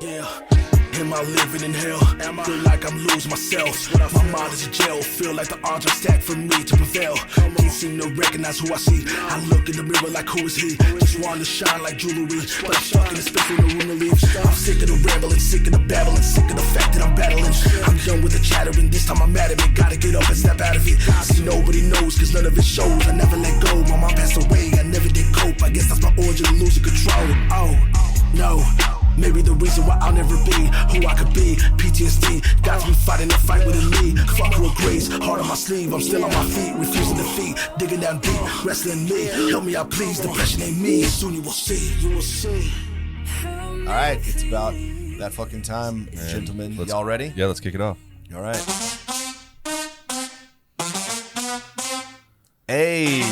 Yeah. Am I living in hell? Feel like I'm losing myself. My mind is in jail. Feel like the odds are stacked for me to prevail. Can't seem to recognize who I see. I look in the mirror like, who is he? Just want to shine like jewelry, but I'm stuck in the space when the room to leave. I'm sick of the rambling, sick of the babbling, sick of the fact that I'm battling. I'm done with the chattering. This time I'm mad at it. Gotta get up and step out of it. See, nobody knows, cause none of it shows. I never let go. My mom passed away. I never did cope. I guess that's my origin, losing control. Oh, no. Maybe the reason why I'll never be who I could be. PTSD got me fighting a fight within me. Fuck her grace, heart on my sleeve. I'm still on my feet, refusing defeat. Digging down deep, wrestling me. Help me out, please. Depression ain't me. Soon you will see. You will see. All right, it's about that fucking time, gentlemen. Y'all ready? Yeah, let's kick it off. All right. Hey.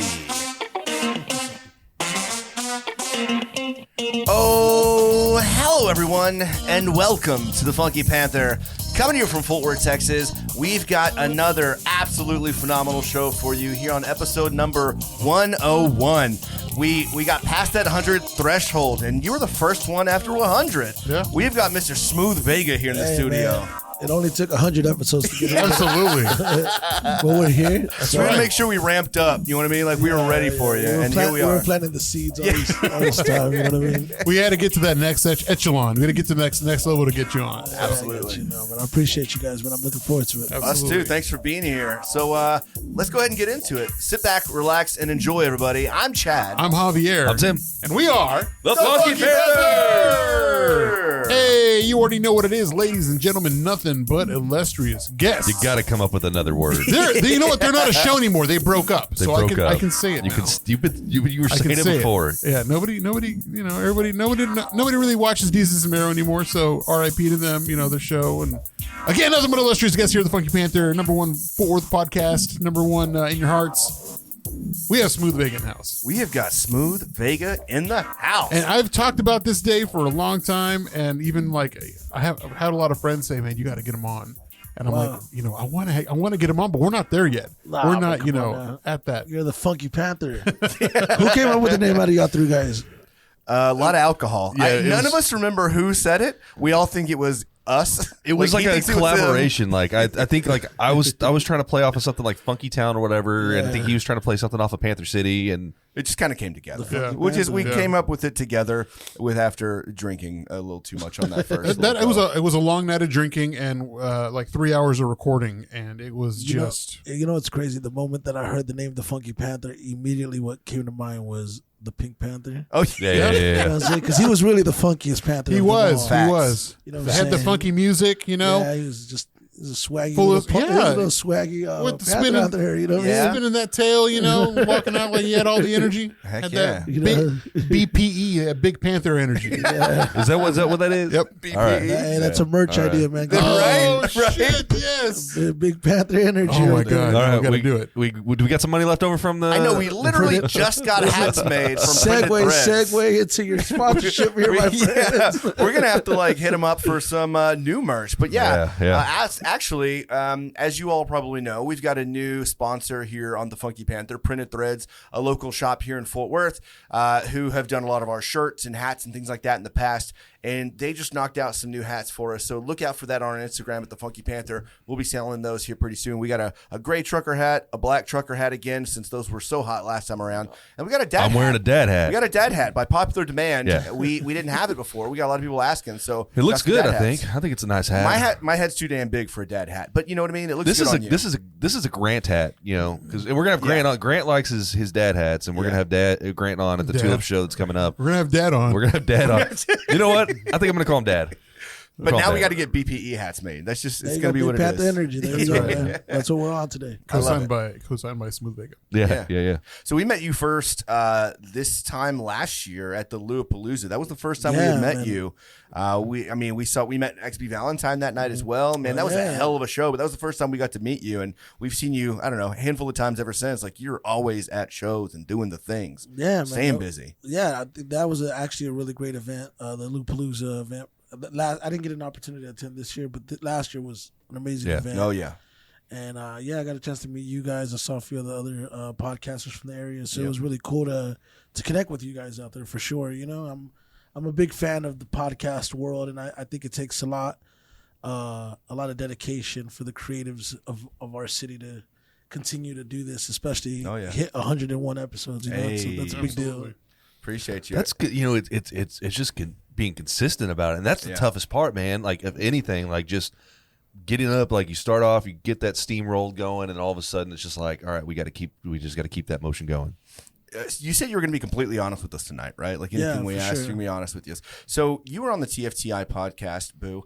Oh, hello everyone, and welcome to the Funky Panther. Coming to you from Fort Worth, Texas, we've got another absolutely phenomenal show for you here on episode number 101. We got past that 100 threshold, and you were the first one after 100. Yeah. We've got Mr. Smoothvega here in the studio. Man. It only took 100 episodes to get here. Absolutely. But we're here. That's We're right. gonna make sure we ramped up. You know what I mean? Like we were ready for you, and here we are. We're planting the seeds all this time. You know what I mean? We had to get to that next echelon. We had to get to the next level to get you on. Absolutely. Man. I appreciate you guys, man. I'm looking forward to it. Us too. Thanks for being here. So let's go ahead and get into it. Sit back, relax, and enjoy, everybody. I'm Chad. I'm Javier. I'm Tim. And we are The Funky Panther! Hey, you already know what it is, ladies and gentlemen. Nothing but illustrious guests. You got to come up with another word. You know what? They're not a show anymore. They broke up. They so broke up. I can say it. You now. you were I can saying it say before. Yeah, nobody, you know, everybody, nobody really watches Desus and Mero anymore. So R.I.P. to them, you know, their show. And again, nothing but illustrious guests here at the Funky Panther, number one Fort Worth podcast, number one in your hearts. We have Smoothvega in the house. We have got Smoothvega in the house. And I've talked about this day for a long time, and even like I've had a lot of friends say, "Man, you got to get him on." And I'm like, you know, I want to get him on, but we're not there yet. We're not, you know, at that. You're the Funky Panther. Who came up with the name out of y'all three guys? A lot of alcohol. Yeah, none of us remember who said it. We all think it was us. It was like he a thinks it was collaboration. Like I think like I was trying to play off of something like Funky Town or whatever, and I think he was trying to play something off of Panther City, and it just kind of came together. Yeah. Which is we Yeah. came up with it together with after drinking a little too much on that first. It was a long night of drinking and like 3 hours of recording, and it was just. You know what's crazy? The moment that I heard the name the Funky Panther, immediately what came to mind was the Pink Panther. Oh yeah. Because he was really the funkiest Panther. He of them was. all. Facts. He was. You know what They I'm had the saying? funky music, you know. Yeah, he was just a swaggy Full little of- punk. yeah. He was a little swaggy With the Panther spinning- out there, you know what I Yeah. mean? Spinning that tail, you know, walking out like he had all the energy. Heck had yeah. that You know? BPE, that Big Panther energy. Is that what that is? Yep. All right. Hey, that's a merch idea, man. Oh, Right. shit, yes. The Big Panther energy. Oh, my right there. God. All right, we gotta do it. We got some money left over from the. I know we literally just got hats made from Segue into your sponsorship here, my friends. We're gonna have to like hit them up for some new merch. But yeah. Actually, as you all probably know, we've got a new sponsor here on the Funky Panther, Printed Threads, a local shop here in Fort Worth, who have done a lot of our shirts and hats and things like that in the past. And they just knocked out some new hats for us. So look out for that on our Instagram at the Funky Panther. We'll be selling those here pretty soon. We got a gray trucker hat, a black trucker hat again, since those were so hot last time around. And we got a dad hat. I'm wearing a dad hat. We got a dad hat by popular demand. Yeah. We didn't have it before. We got a lot of people asking. So It looks got some good. dad I hats. think it's a nice hat. My head's too damn big for a dad hat, but you know what I mean. It looks This good is on you. this is a Grant hat, you know, because we're gonna have Grant on. Grant likes his dad hats, and we're gonna have Grant on at the Dad. Tulip show that's coming up. We're going to have Dad on. We're gonna have Dad on. You know what? I think I'm gonna call him Dad. But Call now him we Dad. got to get BPE hats made. That's just There it's you gonna go, be what Big it Panther is. energy. There you go, man. That's what we're on today. Co-signed by Smoothvega. Yeah. So we met you first this time last year at the Louapalooza. That was the first time we Yeah, had met man. you. We met XB Valentine that night as well. Man, that was a yeah. hell of a show. But that was the first time we got to meet you, and we've seen you. I don't know, a handful of times ever since. Like you're always at shows and doing the things. Yeah, man. Staying busy. Yeah, I think that was actually a really great event, the Louapalooza event. I didn't get an opportunity to attend this year, but last year was an amazing event. Oh yeah. And I got a chance to meet you guys. I saw a few of the other podcasters from the area, so it was really cool to connect with you guys out there for sure. You know, I'm a big fan of the podcast world, and I think it takes a lot of dedication for the creatives of our city to continue to do this, especially hit 101 episodes. You know, that's a big deal. Appreciate you. That's good. You know, it's just being consistent about it, and that's the toughest part, man. Like, if anything, like just getting up, like you start off, you get that steamroll going, and all of a sudden it's just like, all right, we just got to keep that motion going. You said you were going to be completely honest with us tonight, right? Like anything we asked, you're going to be honest with us. So you were on the TFTI podcast, Boo.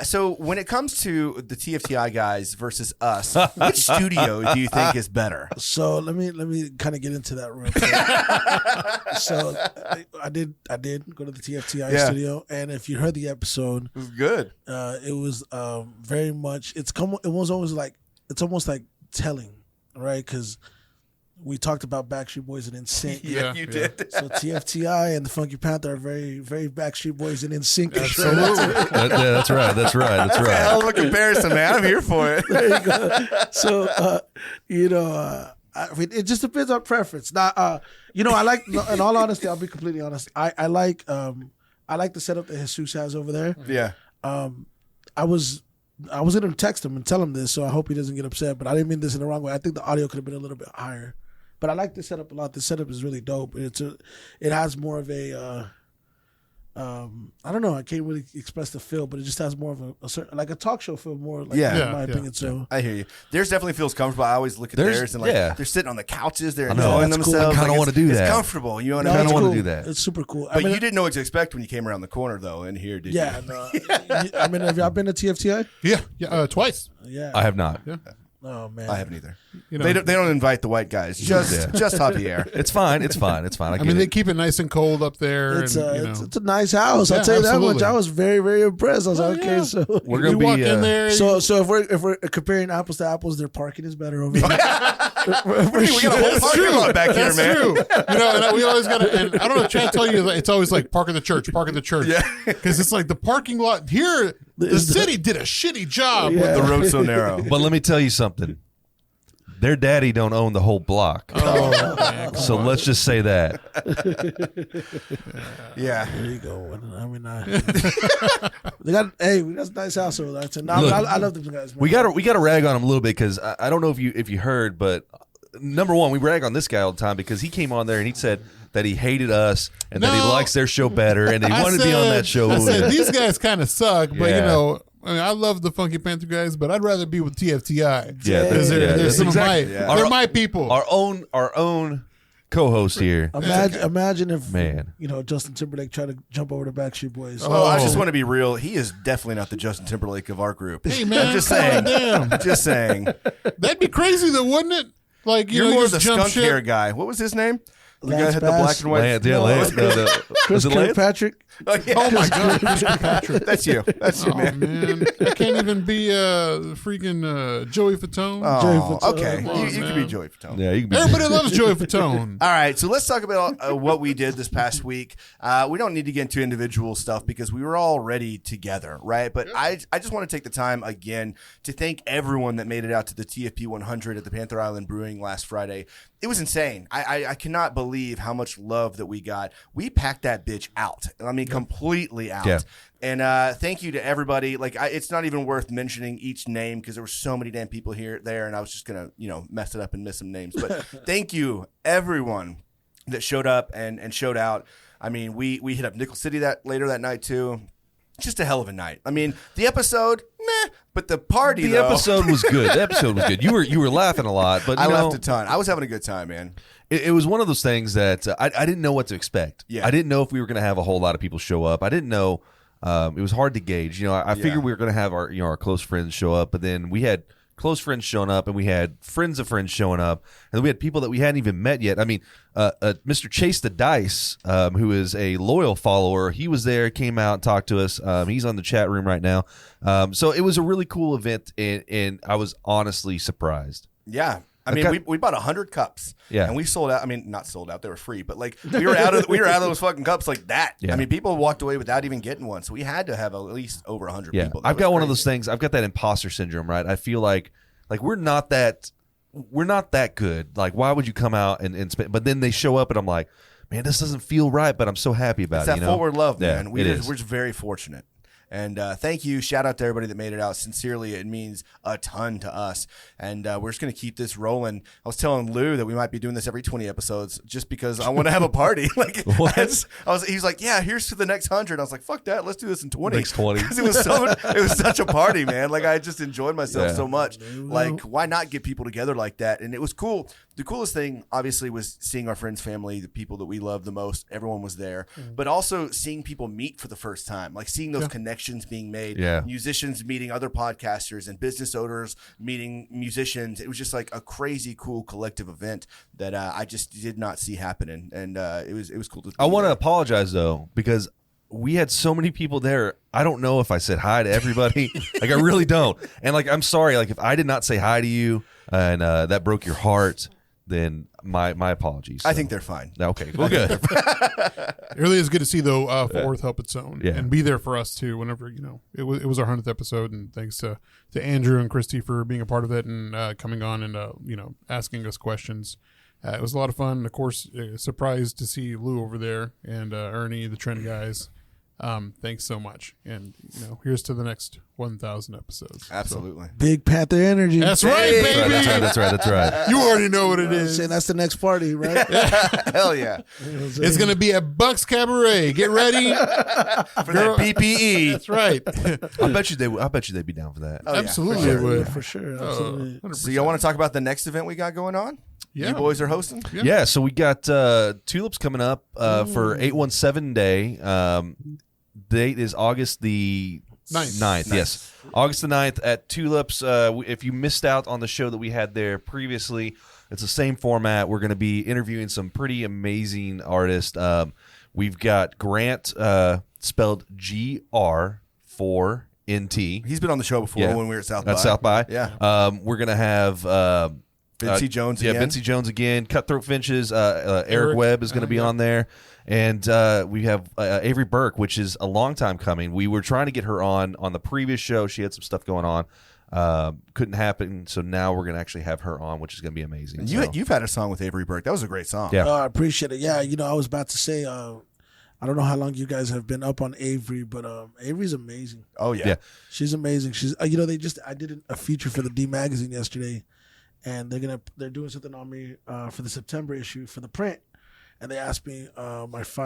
So when it comes to the TFTI guys versus us, which studio do you think is better? So let me kind of get into that real quick. So I did go to the TFTI studio, and if you heard the episode, it was good. It was very much. It's almost like telling, right? Because we talked about Backstreet Boys and NSYNC. Yeah, you did. So TFTI and the Funky Panther are very, very Backstreet Boys and NSYNC. Absolutely. That's right. That's a hell of a comparison, man. I'm here for it. There you go. So, I mean, it just depends on preference. Now, I like. In all honesty, I'll be completely honest. I like the setup that Jesus has over there. Yeah. I was gonna text him and tell him this, so I hope he doesn't get upset. But I didn't mean this in the wrong way. I think the audio could have been a little bit higher. But I like this setup a lot. This setup is really dope. It has more of a I don't know. I can't really express the feel, but it just has more of a certain, like a talk show feel, more like, in my opinion. So I hear you. Theirs definitely feels comfortable. I always look at theirs and they're sitting on the couches, they're enjoying themselves. Cool. I kind of want to do that. It's comfortable. You know what I kind of want cool. to do that. It's super cool. But you didn't know what to expect when you came around the corner, though. In here, did you? No. I mean, have y'all been to TFTI? Yeah, twice. Yeah, I have not. Yeah. Oh man, I haven't either. They don't invite the white guys. Just Javier. It's fine. I mean, they keep it nice and cold up there. It's a nice house. I'll tell you that much. I was very, very impressed. I was like, okay, so we're gonna walk in there. So if we're comparing apples to apples, their parking is better over here. We got a whole parking lot back here, man. True. And we always got to. And I don't know. Trying to tell you, it's always like park in the church. Yeah, because it's like the parking lot here. The city did a shitty job with the road so narrow. But let me tell you something. Their daddy don't own the whole block. Man, so let's just say that. Yeah. There you go. I mean, they got that's a nice house over there. I love them guys. Man. We got to rag on him a little bit because I don't know if you heard, but number one, we rag on this guy all the time because he came on there and he said that he hated us and that he likes their show better and that he wanted to be on that show. I said these guys kind of suck, but I mean, I love the Funky Panther guys, but I'd rather be with TFTI. Yeah, they're some of my they're my people. Our own co-host here. Imagine if man, Justin Timberlake tried to jump over the Backstreet Boys. Oh, I just want to be real. He is definitely not the Justin Timberlake of our group. Hey man, I'm just saying. Just saying. That'd be crazy though, wouldn't it? Like you're more of the skunk hair guy. What was his name? The guy had the black and white. Chris Kirkpatrick. Oh my God, Chris Kirkpatrick. That's you. That's you, man. I can't even be freaking Joey Fatone. Oh, Joey Fatone. Okay, you can be Joey Fatone. Yeah, you can be. Everybody loves Joey Fatone. All right, so let's talk about what we did this past week. We don't need to get into individual stuff because we were already together, right? But I just want to take the time again to thank everyone that made it out to the TFP 100 at the Panther Island Brewing last Friday. It was insane. I cannot believe how much love that we got. We packed that bitch out. I mean, completely out. Yeah. And thank you to everybody. Like, it's not even worth mentioning each name because there were so many damn people there, and I was just gonna, mess it up and miss some names. But thank you, everyone that showed up and showed out. I mean, we hit up Nickel City later that night too. Just a hell of a night. I mean, the episode, meh, but the party. The episode was good. The episode was good. You were laughing a lot, but I laughed a ton. I was having a good time, man. It was one of those things that I didn't know what to expect. Yeah. I didn't know if we were going to have a whole lot of people show up. I didn't know. It was hard to gauge. I figured we were going to have our close friends show up, but then we had close friends showing up, and we had friends of friends showing up, and we had people that we hadn't even met yet. I mean, Mr. Chase the Dice, who is a loyal follower, he was there, came out and talked to us. He's on the chat room right now. So it was a really cool event, and I was honestly surprised. Yeah. I mean, we bought 100 cups, and we sold out. I mean, not sold out; they were free, but like we were out of those fucking cups like that. Yeah. I mean, people walked away without even getting one, so we had to have at least over 100 people. I've got one of those things. I've got that imposter syndrome, right? I feel like we're not that good. Like, why would you come out and spend? But then they show up, and I'm like, man, this doesn't feel right, but I'm so happy about It's it. that forward love, man. It is. We're just very fortunate. And thank you. Shout out to everybody that made it out. Sincerely, it means a ton to us. And we're just going to keep this rolling. I was telling Lou that we might be doing this every 20 episodes just because I want to have a party. Like, he's like, yeah, here's to the next 100. I was like, fuck that. Let's do this in 20. Next 20. Because it was such a party, man. Like, I just enjoyed myself so much. Like, why not get people together like that? And it was cool. The coolest thing, obviously, was seeing our friends, family, the people that we love the most. Everyone was there. But also seeing people meet for the first time. Like, seeing those connections being made, musicians meeting other podcasters and business owners meeting musicians. It was just like a crazy cool collective event that I just did not see happening, and it was cool to I want to apologize though, because we had so many people there. I don't know if I said hi to everybody. Like, I really don't. And like, I'm sorry, like if I did not say hi to you and that broke your heart, then my apologies. I think they're fine. Okay, well, good. It really is good to see, though, Fort Worth help its own and be there for us, too, whenever, it was our 100th episode, and thanks to Andrew and Christy for being a part of it and coming on and, asking us questions. It was a lot of fun. Of course, surprised to see Lou over there and Ernie, the Trend guys. Thanks so much. And, here's to the next 1,000 episodes. Absolutely. Big Panther energy. That's right, baby. That's right. You already know what it is. Saying that's the next party, right? Hell yeah. It's going to be at Buck's Cabaret. Get ready. For that PPE. That's right. I bet you they'd be down for that. Oh, yeah, Absolutely for it sure. would. For sure. Absolutely. 100%. So y'all want to talk about the next event we got going on? Yeah. You boys are hosting? Yeah, so we got Tulips coming up for 817 Day. Date is August the 9th. Yes. August the 9th at Tulips. If you missed out on the show that we had there previously, it's the same format. We're going to be interviewing some pretty amazing artists. We've got Grant, spelled GR4NT. He's been on the show before when we were at South by. At South by. Yeah. We're going to have Vincey Jones again. Yeah, Vincey Jones again. Cutthroat Finches. Eric Webb is going to be on there. And we have Avery Burke, which is a long time coming. We were trying to get her on the previous show. She had some stuff going on. Couldn't happen. So now we're going to actually have her on, which is going to be amazing. And you've had a song with Avery Burke. That was a great song. Yeah. I appreciate it. Yeah, I was about to say, I don't know how long you guys have been up on Avery, but Avery's amazing. Oh, yeah. Yeah. She's amazing. She's, I did a feature for the D Magazine yesterday, and they're doing something on me for the September issue for the print. And they asked me the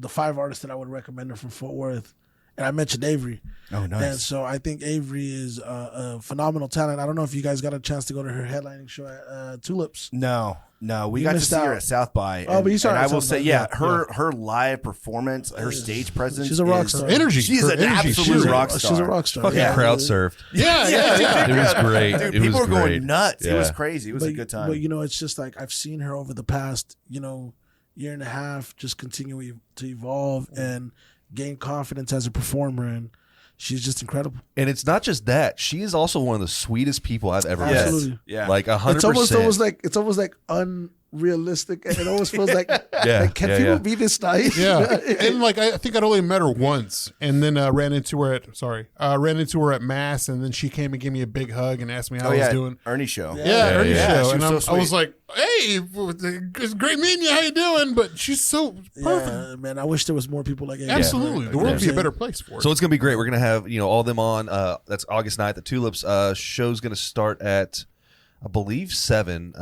5 artists that I would recommend her from Fort Worth. And I mentioned Avery. Oh, nice. And so I think Avery is a phenomenal talent. I don't know if you guys got a chance to go to her headlining show at Tulips. No, we You got to missed see her out. at South by. Oh, but you saw her and at I will South say, by, her live performance, her stage presence. She's a rock is- star. Energy. She's Her an energy. absolute rock star. She's a rock star. Fucking crowd surfed. Yeah. It was great. Dude, It people was were great. going nuts. It Yeah. was crazy. It was a good time. But it's just like I've seen her over the past, year and a half just continue to evolve and gain confidence as a performer, and she's just incredible. And it's not just that. She is also one of the sweetest people I've ever met. Absolutely. Yeah. Like 100%. It's almost like unrealistic. It almost feels like, Yeah, can yeah, people yeah. be this nice? Yeah, and I think I'd only met her once, and then ran into her at Mass, and then she came and gave me a big hug and asked me how I was doing. Ernie show. Yeah, Ernie yeah. show, She and was so I was sweet. like, "Hey, it's great meeting you. How you doing?" But she's so perfect. Yeah, man. I wish there was more people like Amy. Absolutely, the world would be a Yeah. better place for it. So it's going to be great. We're going to have, all of them on. That's August 9th. The Tulips show's going to start at, I believe, 7.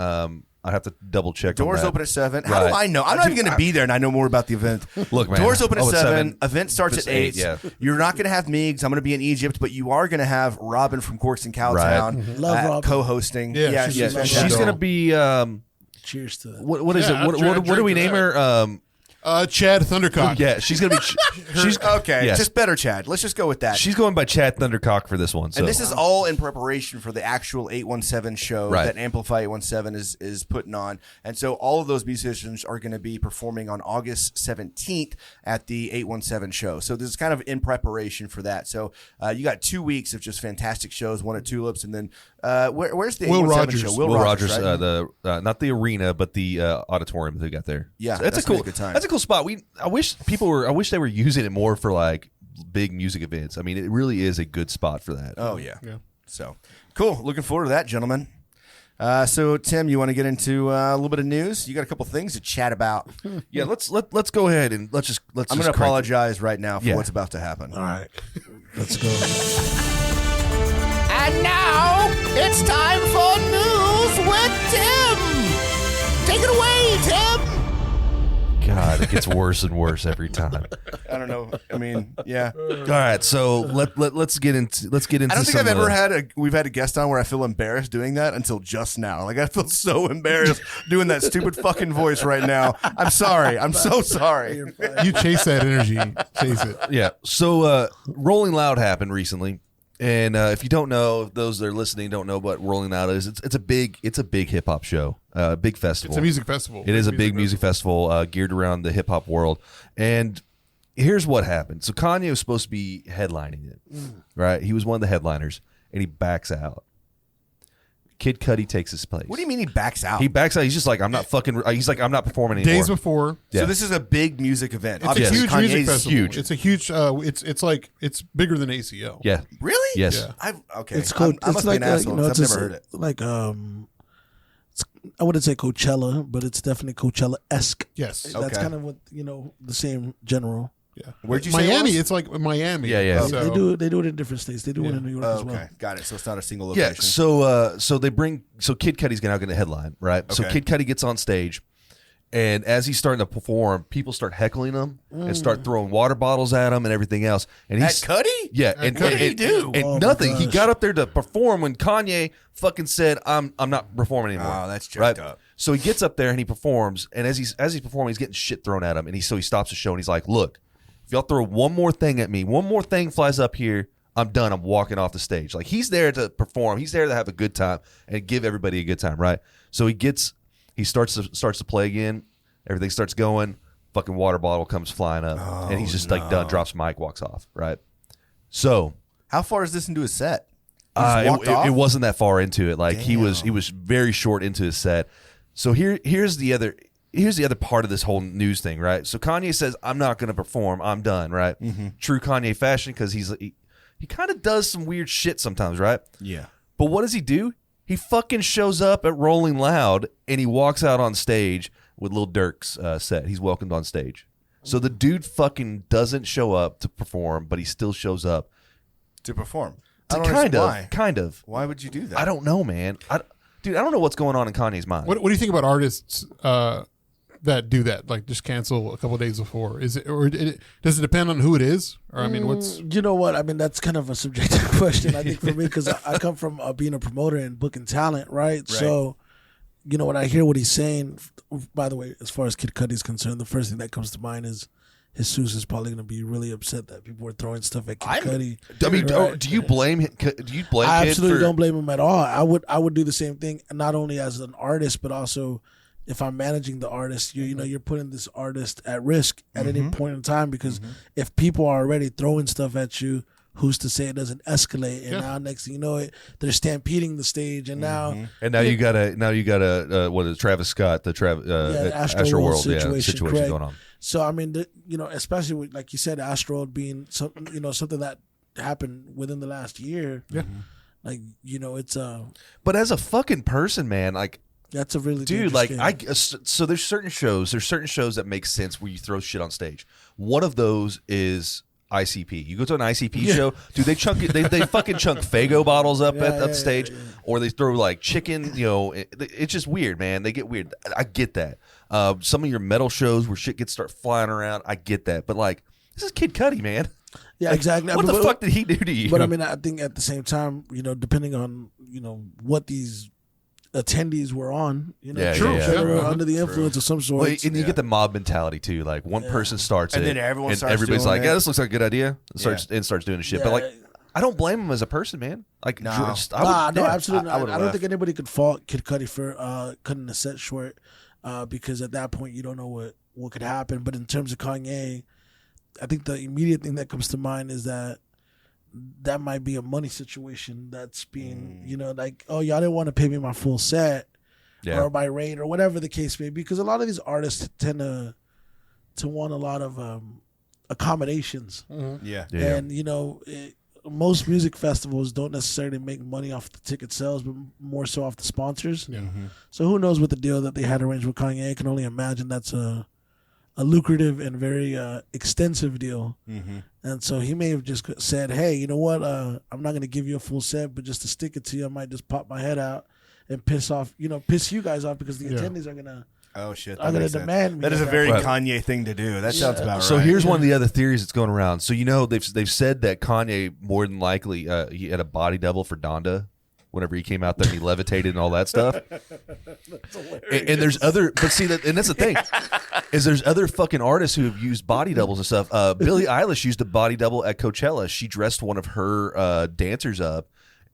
I have to double check. Doors on that. open at 7. How do Right. I know? I'm not even going to be there, and I know more about the event. Look, man. Doors open at 7. 7. Event starts It's at 8. 8, yeah. You're not going to have Meigs. I'm going to be in Egypt, but you are going to have Robin from Corks and Cowtown Love Robin. co-hosting. Yeah, she's she's fantastic. She's going to be. Cheers to that. What is Yeah, it? What do we name her? Chad Thundercock. Yeah, she's going to be. She's Okay, yes. just better, Chad. Let's just go with that. She's going by Chad Thundercock for this one. So. And this is all in preparation for the actual 817 show Right. that Amplify 817 is putting on. And so all of those musicians are going to be performing on August 17th at the 817 show. So this is kind of in preparation for that. So you got 2 weeks of just fantastic shows, one at Tulips, and then where's the Will 817 Rogers. show? Will Rogers, right? not the arena, but the auditorium they got there. Yeah, So that's that's a cool. gonna be a good time. That's a cool spot. I wish they were using it more for like big music events. I mean, it really is a good spot for that. Oh, yeah. Yeah. So cool. Looking forward to that, gentlemen. So Tim, you want to get into a little bit of news? You got a couple things to chat about. Yeah, let's go ahead and let's. I'm going to apologize right now for what's about to happen. All right, let's go. And now it's time for news with Tim. Take it away, Tim. God, it gets worse and worse every time. I don't know. I mean, yeah. All right, so let's get into. I don't think I've ever we've had a guest on where I feel embarrassed doing that until just now. Like I feel so embarrassed doing that stupid fucking voice right now. I'm sorry. I'm so sorry. You chase that energy. Chase it. Yeah. So Rolling Loud happened recently. And if you don't know, those that are listening don't know what Rolling Loud is. It's a big hip hop show, big festival. It's a music festival. It is a big music festival geared around the hip hop world. And here's what happened. So Kanye was supposed to be headlining it, right? He was one of the headliners, and he backs out. Kid Cudi takes his place. What do you mean he backs out? He backs out. He's just like, I'm not performing anymore. Days before. So this is a big music event. It's Obviously, a huge Kanye's music festival. huge. It's a huge. It's bigger than ACO. Yeah. Really? Yes. Yeah. Okay. It's cool. I must be an asshole. I've never heard it. Like I wouldn't say Coachella, but it's definitely Coachella-esque. Yes. That's Okay. kind of what the same general. Yeah. Where'd you say it Miami? was? It's like Miami. Yeah. So, They do it in different states. They do it in New York as well. Okay, got it. So it's not a single location. Yeah, so they bring Kid Cudi's now going to headline, right? So Okay. Kid Cudi gets on stage, and as he's starting to perform, people start heckling him and start throwing water bottles at him and everything else. And he's At Cudi? yeah, and what did he do? And Oh my nothing. He gosh. got up there to perform when Kanye fucking said, "I'm not performing anymore." Oh, that's jacked up. So he gets up there and he performs, and as he's performing, he's getting shit thrown at him, and he stops the show and he's like, "Look, if y'all throw one more thing at me, one more thing flies up here, I'm done. I'm walking off the stage." Like he's there to perform. He's there to have a good time and give everybody a good time, right? So he starts to play again. Everything starts going. Fucking water bottle comes flying up, and he's just like done. Drops mic, walks off. Right. So How far is this into his set? He just walked off? it wasn't that far into it. Like he was very short into his set. So here's the other part of this whole news thing, right? So Kanye says, "I'm not going to perform. I'm done." Right. Mm-hmm. True Kanye fashion, because he kind of does some weird shit sometimes, right? Yeah. But what does he do? He fucking shows up at Rolling Loud and he walks out on stage with Lil Durk's set. He's welcomed on stage. So the dude fucking doesn't show up to perform, but he still shows up To perform. to I don't understand why. kind of. Why would you do that? I don't know, man. Dude, I don't know what's going on in Kanye's mind. what do you think about artists that do that? Like just cancel a couple of days before? Does it depend on who it is? Or I mean, what's You know what? I mean, that's kind of a subjective question, I think, for me, because I come from being a promoter and booking talent, right? So, when I hear what he's saying, by the way, as far as Kid Cudi's concerned, the first thing that comes to mind is Jesus is probably going to be really upset that people are throwing stuff at Kid Cudi. I mean, Right. do you blame him? Do you blame I Kid absolutely for, don't blame him at all. I would do the same thing, not only as an artist, but also if I'm managing the artist. You're putting this artist at risk at any point in time, because if people are already throwing stuff at you, who's to say it doesn't escalate? And now next thing you know, they're stampeding the stage, and now you got a what is it, Travis Scott, the Astroworld situation correct. going on. So I mean, especially with, like you said, Astroworld being something that happened within the last year. Yeah. Like it's But as a fucking person, man, like, that's a really dude, dangerous like game. so there's certain shows that make sense where you throw shit on stage. One of those is ICP. You go to an ICP show, dude, they fucking chunk Faygo bottles up at the stage, or they throw like chicken. It's just weird, man. They get weird. I get that. Some of your metal shows where shit start flying around, I get that. But like, this is Kid Cudi, man. Yeah, Like, exactly. What the fuck did he do to you? But I mean, I think at the same time, depending on what these attendees were on, Yeah, true, yeah, they yeah. were under the influence of some sort. Well, and you get the mob mentality too. Like one person starts And it, then everyone and starts everybody's doing like, it. "Yeah, this looks like a good idea." And starts doing the shit. But like, I don't blame him as a person, man. Like, No. Absolutely not. would've I don't left. think anybody could fault Kid Cudi for cutting the set short, because at that point you don't know what could happen. But in terms of Kanye, I think the immediate thing that comes to mind is that might be a money situation that's being, like, oh, y'all didn't want to pay me my full set, or my rate, or whatever the case may be, because a lot of these artists tend to want a lot of accommodations. Yeah. And most music festivals don't necessarily make money off the ticket sales, but more so off the sponsors. Yeah. So who knows what the deal that they had arranged with Kanye? I can only imagine that's a lucrative and very extensive deal. And so he may have just said, hey, you know what? I'm not going to give you a full set, but just to stick it to you, I might just pop my head out and piss you guys off because the attendees are going to. Oh shit! I'm going to demand me. That is a very Kanye thing to do. That sounds about right. So here's one of the other theories that's going around. So they've said that Kanye more than likely he had a body double for Donda whenever he came out there and he levitated and all that stuff. and there's other, but see that, and that's the thing is there's other fucking artists who have used body doubles and stuff. Billie Eilish used a body double at Coachella. She dressed one of her dancers up,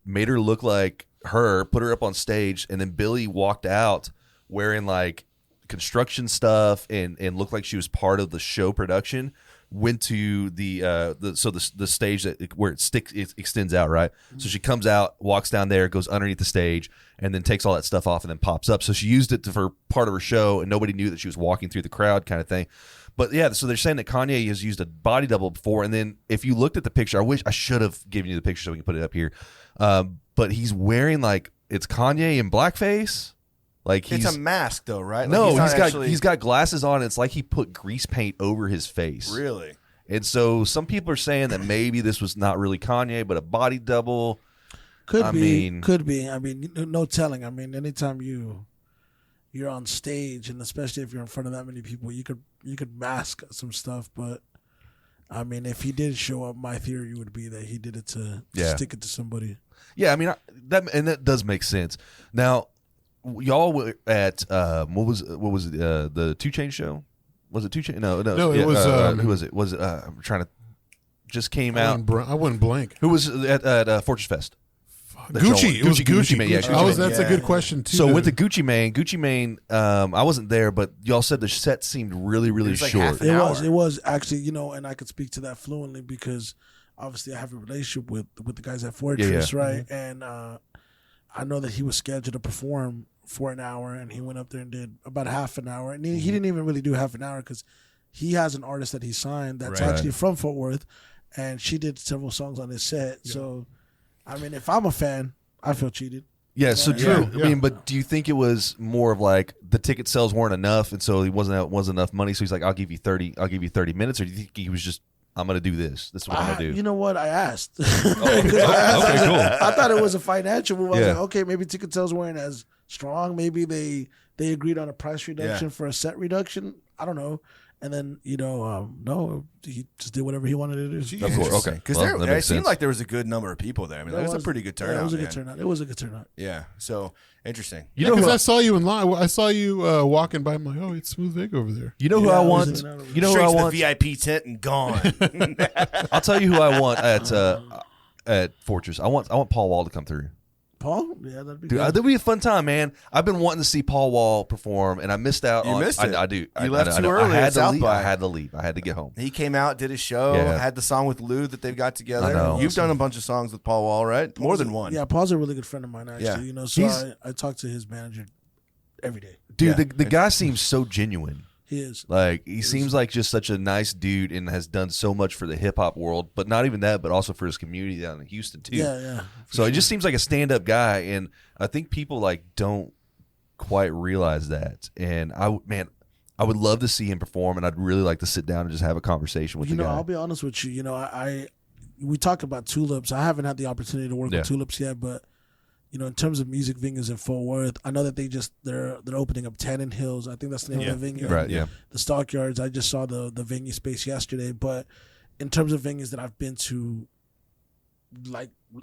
made her look like her, put her up on stage, and then Billie walked out wearing like construction stuff and looked like she was part of the show production. Went to the stage where it extends out, right? So she comes out, walks down there, goes underneath the stage, and then takes all that stuff off and then pops up. So she used it for part of her show, and nobody knew that she was walking through the crowd, kind of thing. But yeah, so they're saying that Kanye has used a body double before, and then if you looked at the picture, I wish I should have given you the picture so we can put it up here. But he's wearing like it's Kanye in blackface. Like it's a mask though, right? Like no, he's got glasses on. It's like he put grease paint over his face. Really? And so some people are saying that maybe this was not really Kanye, but a body double. Could be. I mean, no telling. I mean, anytime you're on stage, and especially if you're in front of that many people, you could mask some stuff. But I mean, if he did show up, my theory would be that he did it to stick it to somebody. Yeah, I mean that does make sense. Now, y'all were at what was it, the 2 Chainz show? Was it 2 Chainz? No, it was. Who was it? Was it? I'm trying to. Just came out. I wouldn't blank. Who was at Fortress Fest? Gucci. It was Gucci. Mane. Yeah, Gucci Mane. That's a good question too. So with the Gucci Mane, I wasn't there, but y'all said the set seemed really, really short. It was actually, and I could speak to that fluently because obviously I have a relationship with the guys at Fortress, right? Mm-hmm. And I know that he was scheduled to perform for an hour, and he went up there and did about half an hour, and he didn't even really do half an hour because he has an artist that he signed that's actually from Fort Worth, and she did several songs on his set. Yeah. So, I mean, if I'm a fan, I feel cheated. Yeah, so true. Yeah. I mean, but do you think it was more of like the ticket sales weren't enough, and so he wasn't enough money? So he's like, I'll give you 30 minutes, or do you think he was just, I'm going to do this. This is what I'm going to do. You know what? I asked. Okay, cool. I thought it was a financial move. I was like, okay, maybe ticket sales weren't as strong. Maybe they agreed on a price reduction for a set reduction. I don't know. And then, no, he just did whatever he wanted to do. Of course. Okay. Because it seemed like there was a good number of people there. I mean, that was a pretty good turnout. Yeah, it was a good turnout. Yeah. So, interesting. Because I saw you in line. I saw you walking by. I'm like, oh, it's Smoothvega over there. You know who I want? You know who I want? The VIP tent and gone. I'll tell you who I want at Fortress. I want Paul Wall to come through. Paul? Yeah, that'd be good. That'd be a fun time, man. I've been wanting to see Paul Wall perform, and I missed out on it. Missed it. I do. You left too early. I had to leave. I had to get home. He came out, did his show, had the song with Lou that they've got together. I know. You've done a bunch of songs with Paul Wall, right? More than one. Yeah, Paul's a really good friend of mine, actually. Yeah. So I talk to his manager every day. Dude, the guy seems so genuine. He is. Like, he seems like just such a nice dude and has done so much for the hip-hop world, but not even that, but also for his community down in Houston, too. Yeah. So it just seems like a stand-up guy, and I think people, don't quite realize that. And, I would love to see him perform, and I'd really like to sit down and just have a conversation with the guy. I'll be honest with you. We talk about Tulips. I haven't had the opportunity to work with Tulips yet, but in terms of music venues in Fort Worth, I know that they're opening up Tannin Hills. I think that's the name of the venue. Right, yeah. The Stockyards. I just saw the venue space yesterday. But in terms of venues that I've been to,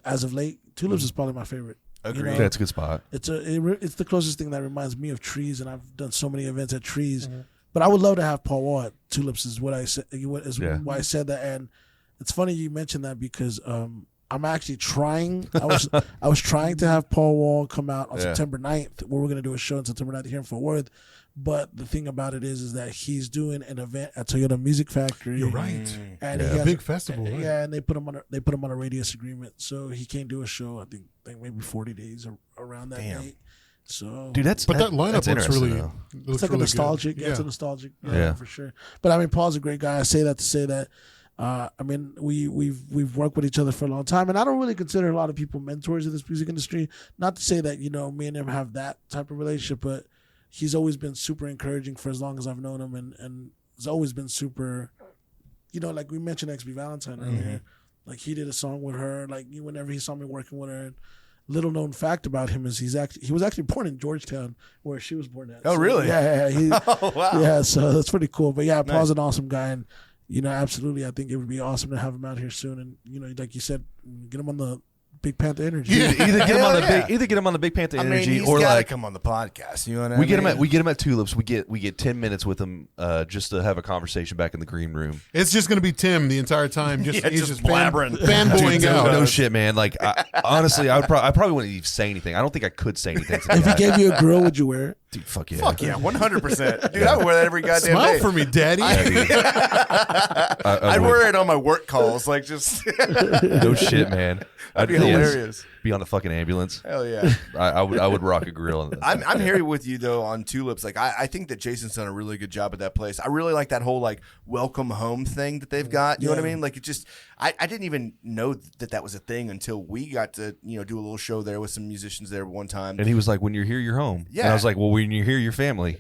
as of late, Tulips is probably my favorite. Agreed. That's a good spot. It's the closest thing that reminds me of Trees, and I've done so many events at Trees. Mm-hmm. But I would love to have Paul Wall at Tulips. Is what I said. Why I said that, and it's funny you mentioned that because I'm actually trying. I was trying to have Paul Wall come out on September 9th, where we're going to do a show on September 9th here in Fort Worth. But the thing about it is that he's doing an event at Toyota Music Factory. You're right. And he has a big festival. Right? Yeah, and they put him on a radius agreement, so he can't do a show. I think maybe 40 days around that date. So, dude, that lineup looks really. It's like really a nostalgic. Yeah, it's a nostalgic. Yeah, for sure. But I mean, Paul's a great guy. I say that to say that. I mean, we've worked with each other for a long time, and I don't really consider a lot of people mentors in this music industry. Not to say that me and him have that type of relationship, but he's always been super encouraging for as long as I've known him, and has always been super. Like we mentioned XB Valentine earlier, like he did a song with her. Like whenever he saw me working with her. And little known fact about him is he was actually born in Georgetown, where she was born at. Oh, really? Yeah. Oh, wow. Yeah, so that's pretty cool. But yeah, Paul's an awesome guy, and absolutely, I think it would be awesome to have him out here soon. And like you said, get him on the Big Panther Energy. Either get him on the either get him on the Big Panther Energy, he's or gotta like come on the podcast. You know what I we mean? get him at Tulips. We get 10 minutes with him just to have a conversation back in the green room. It's just going to be Tim the entire time. He's just blabbering, fanboying Dude, out. no shit, man. Like honestly, I probably wouldn't even say anything. I don't think I could say anything. To If he gave you a grill, would you wear it? Dude, fuck yeah. Fuck yeah, 100%. Dude, I would wear that every goddamn Smile day. for me, Daddy. I'd wear it on my work calls, like just No shit, man. That'd be hilarious. Be on the fucking ambulance. Hell yeah. I would rock a grill. I'm here with you though on Tulips. Like I think that Jason's done a really good job at that place. I really like that whole like welcome home thing that they've got. You know what I mean? Like it just I didn't even know that was a thing until we got to do a little show there with some musicians there one time. And he was like, "When you're here, you're home." Yeah. And I was like, "Well, when you're here, you're family."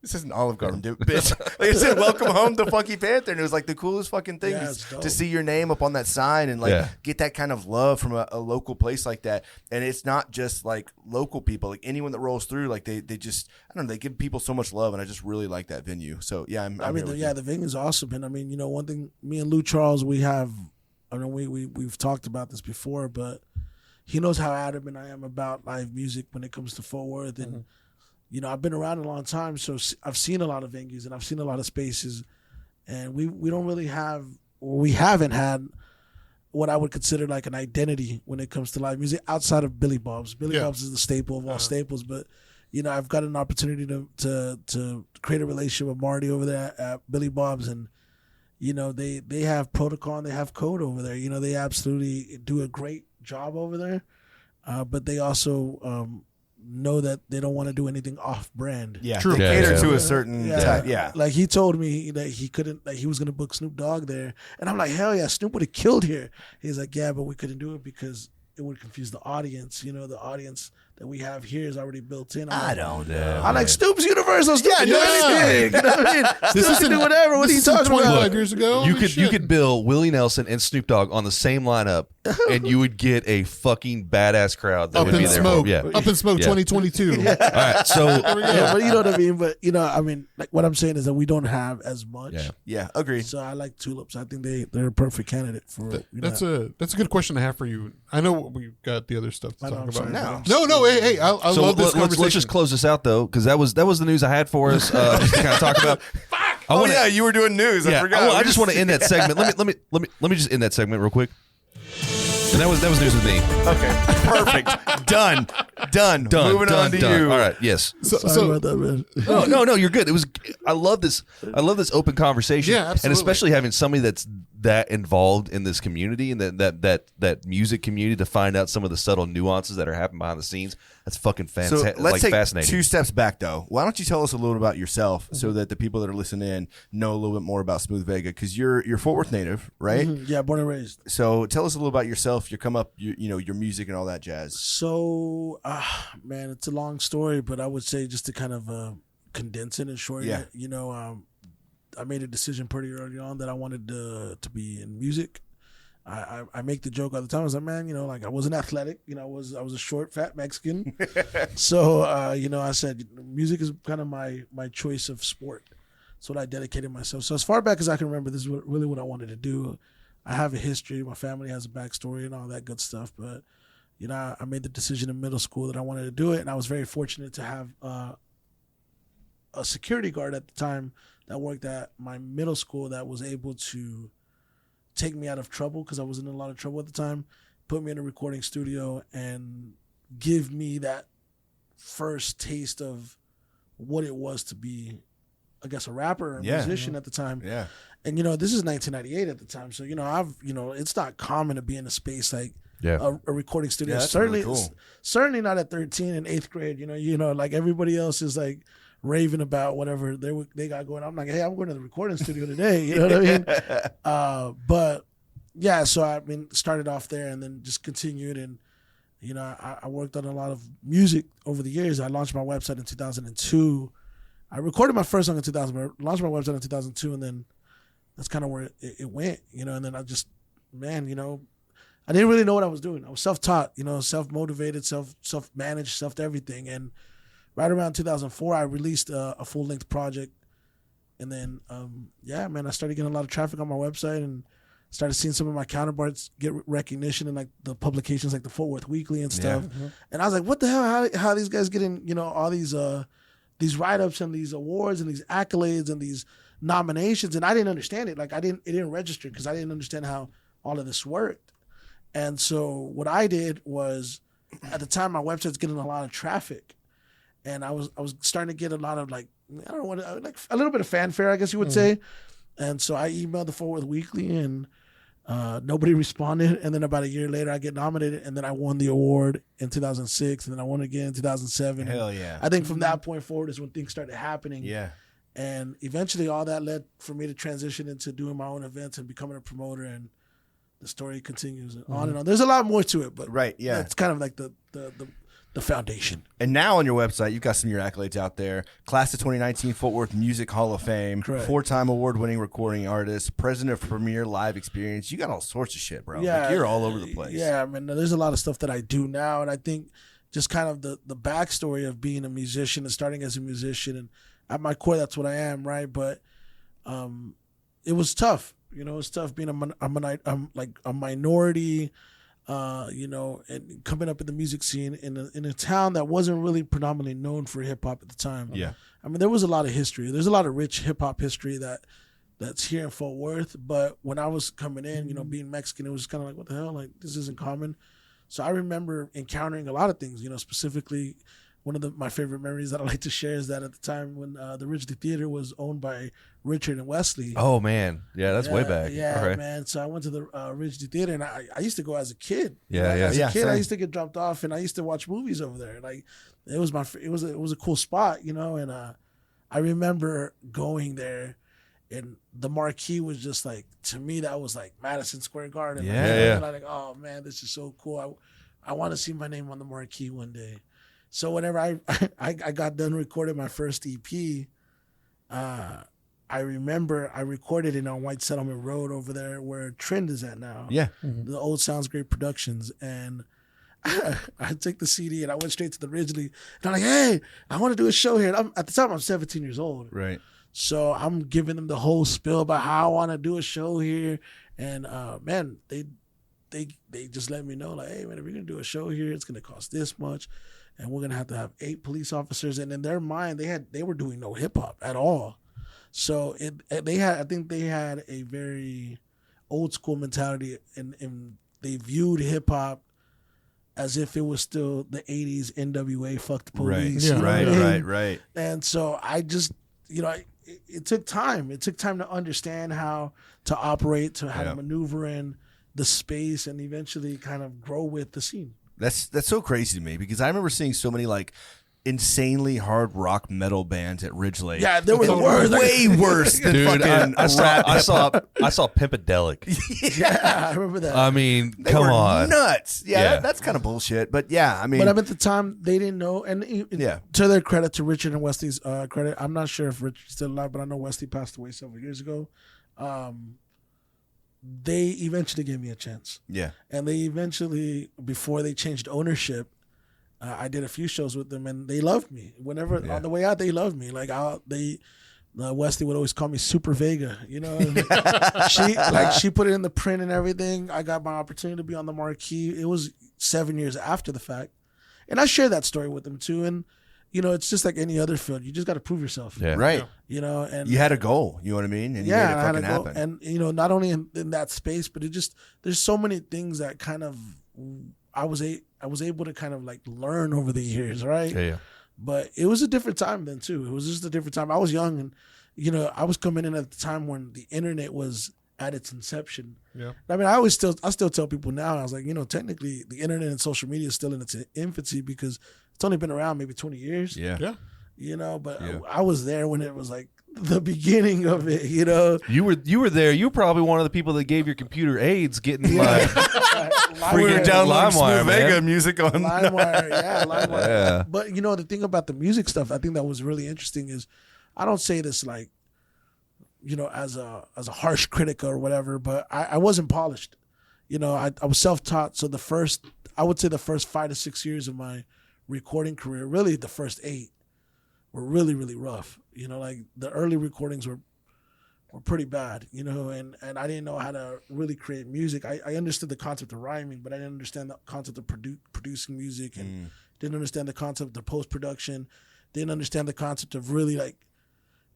This isn't Olive Garden, dude, bitch. Like I said, welcome home to Funky Panther, and it was like the coolest fucking thing to see your name up on that sign and like get that kind of love from a local place like that. And it's not just like local people, like anyone that rolls through, like they just they give people so much love, and I just really like that venue. So yeah, the venue's awesome, and I mean, one thing, me and Lou Charles, we have, we've talked about this before, but he knows how adamant I am about live music when it comes to Fort Worth, and I've been around a long time, so I've seen a lot of venues and I've seen a lot of spaces, and we don't really have, or we haven't had, what I would consider like an identity when it comes to live music outside of Billy Bob's. Billy Bob's is the staple of all staples, but I've got an opportunity to create a relationship with Marty over there at Billy Bob's, and they have protocol and they have code over there. They absolutely do a great job over there, but they also know that they don't want to do anything off-brand. Yeah, True. They cater to a certain type. Yeah, like he told me that he couldn't, like he was gonna book Snoop Dogg there, and I'm like, hell yeah, Snoop would have killed here. He's like, yeah, but we couldn't do it because it would confuse the audience. The audience that we have here is already built in. I don't know. I like Snoop's Universal. Snoop can do anything. You know what I mean? Snoop can do whatever. What are you talking 25 about? years ago? You could bill Willie Nelson and Snoop Dogg on the same lineup, and you would get a fucking badass crowd that Up would be in there. smoke. Yeah. Up in smoke 2022. All right. So Yeah, but you know what I mean. But I mean, like what I'm saying is that we don't have as much. Yeah, agreed. So I like Tulips. I think they're a perfect candidate for. That's a good question to have for you. I know we've got the other stuff to talk about. sorry. No. Hey, I love this conversation. let's just close this out though, because that was the news I had for us. Just to kind of talk about. You were doing news. I forgot. I just want to end that segment. Let me just end that segment real quick. And that was news with me. Okay, perfect. Done. Moving on to you. All right. Yes. Sorry about that, man. No. You're good. I love this open conversation. Yeah, absolutely. And especially having somebody that's that involved in this community and that music community to find out some of the subtle nuances that are happening behind the scenes. That's fucking fantastic. So let's take fascinating. 2 steps back, though. Why don't you tell us a little about yourself so that the people that are listening in know a little bit more about Smoothvega? Because you're Fort Worth native, right? Yeah, born and raised. So tell us a little about yourself, your come up, your music and all that jazz. So, man, it's a long story, but I would say just to kind of condense it and shorten it, I made a decision pretty early on that I wanted to be in music. I make the joke all the time. I was like, man, like I wasn't athletic. I was a short, fat Mexican. So, I said music is kind of my choice of sport. So I dedicated myself. So as far back as I can remember, this is really what I wanted to do. I have a history. My family has a backstory and all that good stuff. But, I made the decision in middle school that I wanted to do it. And I was very fortunate to have a security guard at the time that worked at my middle school that was able to take me out of trouble because I was in a lot of trouble at the time, put me in a recording studio and give me that first taste of what it was to be, I guess, a rapper or a musician at the time. Yeah. And, this is 1998 at the time. So, it's not common to be in a space like a recording studio. Yeah, that's certainly, really cool. certainly not at 13 and 8th grade. Like everybody else is like raving about whatever they got going on. I'm like, hey, I'm going to the recording studio today. You know what I mean? But yeah, so I mean, started off there and then just continued. And, you know, I worked on a lot of music over the years. I launched my website in 2002. I recorded my first song in 2000, but launched my website in 2002. And then that's kind of where it went, you know, and then I just, man, you know, I didn't really know what I was doing. I was self-taught, you know, self-motivated, self-managed, self-everything. And right around 2004, I released a full-length project. And then, yeah, man, I started getting a lot of traffic on my website and started seeing some of my counterparts get recognition in like the publications like the Fort Worth Weekly and stuff. Yeah. Mm-hmm. And I was like, what the hell? How are these guys getting, you know, all these write-ups and these awards and these accolades and these nominations? And I didn't understand it. Like it didn't register because I didn't understand how all of this worked. And so what I did was, at the time, my website's getting a lot of traffic, and I was starting to get a lot of like a little bit of fanfare, I guess you would say. And so I emailed the Fort Worth Weekly, and nobody responded. And then about a year later, I get nominated, and then I won the award in 2006, and then I won again in 2007. Hell yeah! I think from that point forward is when things started happening. Yeah. And eventually, all that led for me to transition into doing my own events and becoming a promoter, and the story continues on and on. There's a lot more to it, but right, yeah, it's kind of like the foundation. And now on your website, you've got some of your accolades out there. Class of 2019 Fort Worth Music Hall of Fame, correct. 4-time award-winning recording artist, president of Premier Live Experience. You got all sorts of shit, bro. Yeah, like, you're all over the place. Yeah, I mean, there's a lot of stuff that I do now, and I think just kind of the backstory of being a musician and starting as a musician, and at my core, that's what I am, right? But it was tough. You know, it's tough being a minority, you know, and coming up in the music scene in a town that wasn't really predominantly known for hip hop at the time. Yeah, I mean, there was a lot of history. There's a lot of rich hip hop history that's here in Fort Worth. But when I was coming in, you know, being Mexican, it was kind of like, what the hell? Like, this isn't common. So I remember encountering a lot of things. You know, specifically, one of my favorite memories that I like to share is that at the time when the Ridgely Theater was owned by Richard and Wesley. Oh, man. Yeah, that's way back. Yeah, okay. man. So I went to the Ridgely Theater, and I used to go as a kid. Yeah, As a kid, same. I used to get dropped off, and I used to watch movies over there. Like, it was a cool spot, you know. And I remember going there, and the marquee was just like, to me, that was like Madison Square Garden. Yeah, like, yeah. And I'm like, oh man, this is so cool. I want to see my name on the marquee one day. So whenever I got done recording my first EP, I remember I recorded it on White Settlement Road over there where Trend is at now. yeah. The old Sounds Great Productions. And I took the CD and I went straight to the Ridgely. And I'm like, hey, I want to do a show here. And at the time, I'm 17 years old. Right. So I'm giving them the whole spiel about how I want to do a show here. And man, they just let me know, like, hey, man, if you're going to do a show here, it's going to cost this much. And we're going to have 8 police officers. And in their mind, they were doing no hip hop at all. So I think they had a very old school mentality, and they viewed hip hop as if it was still the 80s NWA, fuck the police. Right. You know what I mean? Right. And so I just, you know, it took time. It took time to understand how to operate, how to maneuver in the space, and eventually kind of grow with the scene. That's so crazy to me, because I remember seeing so many like insanely hard rock metal bands at Ridgely. Yeah, they were the worst. Way worse than Dude, fucking I saw Pimpadelic. Yeah, I remember that. I mean, They come were on. nuts. Yeah, Yeah. that's kind of bullshit. But yeah, I mean, But at the time, they didn't know. And to their credit, to Richard and Wesley's credit, I'm not sure if Richard's still alive, but I know Wesley passed away several years ago. They eventually gave me a chance. yeah, And they eventually, before they changed ownership, I did a few shows with them, and they loved me. Whenever on the way out, they loved me. Like Wesley would always call me Smoothvega, you know. she put it in the print and everything. I got my opportunity to be on the marquee. It was 7 years after the fact, and I share that story with them too. And you know, it's just like any other field. You just got to prove yourself. Yeah. right. You know, and You had a goal. You know what I mean? And you made it I had fucking to go. happen. And you know, not only in that space, but there's so many things that kind of I was able to kind of like learn over the years, right? Yeah. But it was a different time then too. It was just a different time. I was young, and you know, I was coming in at the time when the internet was at its inception. Yeah. I mean, I still tell people now, I was like, you know, technically the internet and social media is still in its infancy because it's only been around maybe 20 years. yeah. Yeah. you know. But I was there when it was like the beginning of it, you know. You were there. You were probably one of the people that gave your computer AIDS getting like we were downloading Smoothvega LimeWire, music on LimeWire, LimeWire. Yeah. But you know, the thing about the music stuff, I think that was really interesting is, I don't say this like, you know, as a harsh critic or whatever, but I wasn't polished. You know, I was self-taught. So I would say the first 5 to 6 years of my recording career, really the first 8, were really, really rough. You know, like the early recordings were pretty bad, you know, and I didn't know how to really create music. I understood the concept of rhyming, but I didn't understand the concept of producing music, and didn't understand the concept of post-production, didn't understand the concept of really like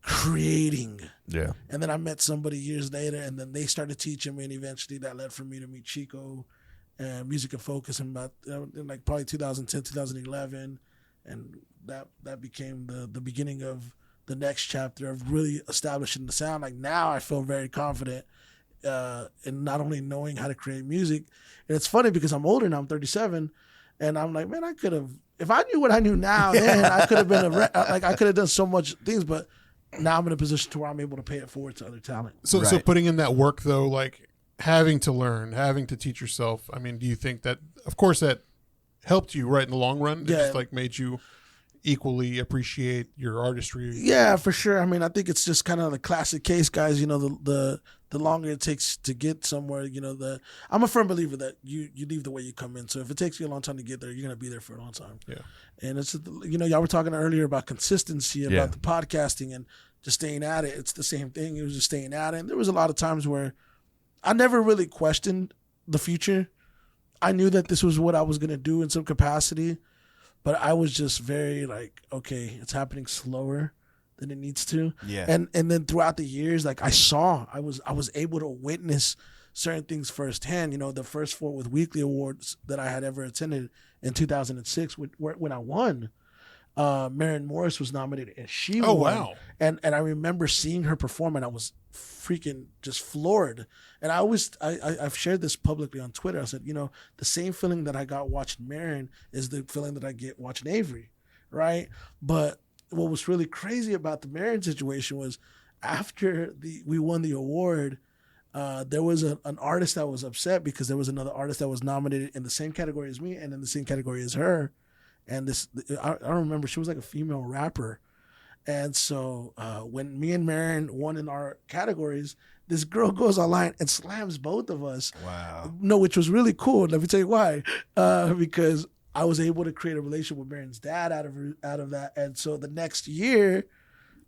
creating. Yeah. And then I met somebody years later, and then they started teaching me, and eventually that led for me to meet Chico and Music and Focus in about in like probably 2010, 2011, and that became the beginning of the next chapter of really establishing the sound. Like now I feel very confident in not only knowing how to create music, and it's funny because I'm older now, I'm 37, and I'm like, man, I could have, if I knew what I knew now, then I could have been like I could have done so much things, but now I'm in a position to where I'm able to pay it forward to other talent. So putting in that work though, like having to learn, having to teach yourself. I mean, do you think that, of course, that helped you right in the long run? It just like made you equally appreciate your artistry? Yeah, for sure. I mean, I think it's just kind of the classic case, guys. You know, the longer it takes to get somewhere, you know, I'm a firm believer that you leave the way you come in. So if it takes you a long time to get there, you're going to be there for a long time. Yeah. And it's, you know, y'all were talking earlier about consistency, about the podcasting and just staying at it. It's the same thing. It was just staying at it. And there was a lot of times where I never really questioned the future. I knew that this was what I was going to do in some capacity, but I was just very like, okay, it's happening slower than it needs to. Yeah. And then throughout the years, like I was able to witness certain things firsthand. You know, the first Fort Worth Weekly Awards that I had ever attended in 2006, when I won, Maren Morris was nominated and she won. Wow. And I remember seeing her perform and I was freaking just floored. And I've shared this publicly on Twitter. I said, you know, the same feeling that I got watching Maren is the feeling that I get watching Avery, right? But what was really crazy about the Maren situation was after we won the award, there was an artist that was upset because there was another artist that was nominated in the same category as me and in the same category as her. And I don't remember, she was like a female rapper. And so when me and Maren won in our categories, this girl goes online and slams both of us. Wow. No, which was really cool. Let me tell you why. Because I was able to create a relationship with Maren's dad out of that. And so the next year,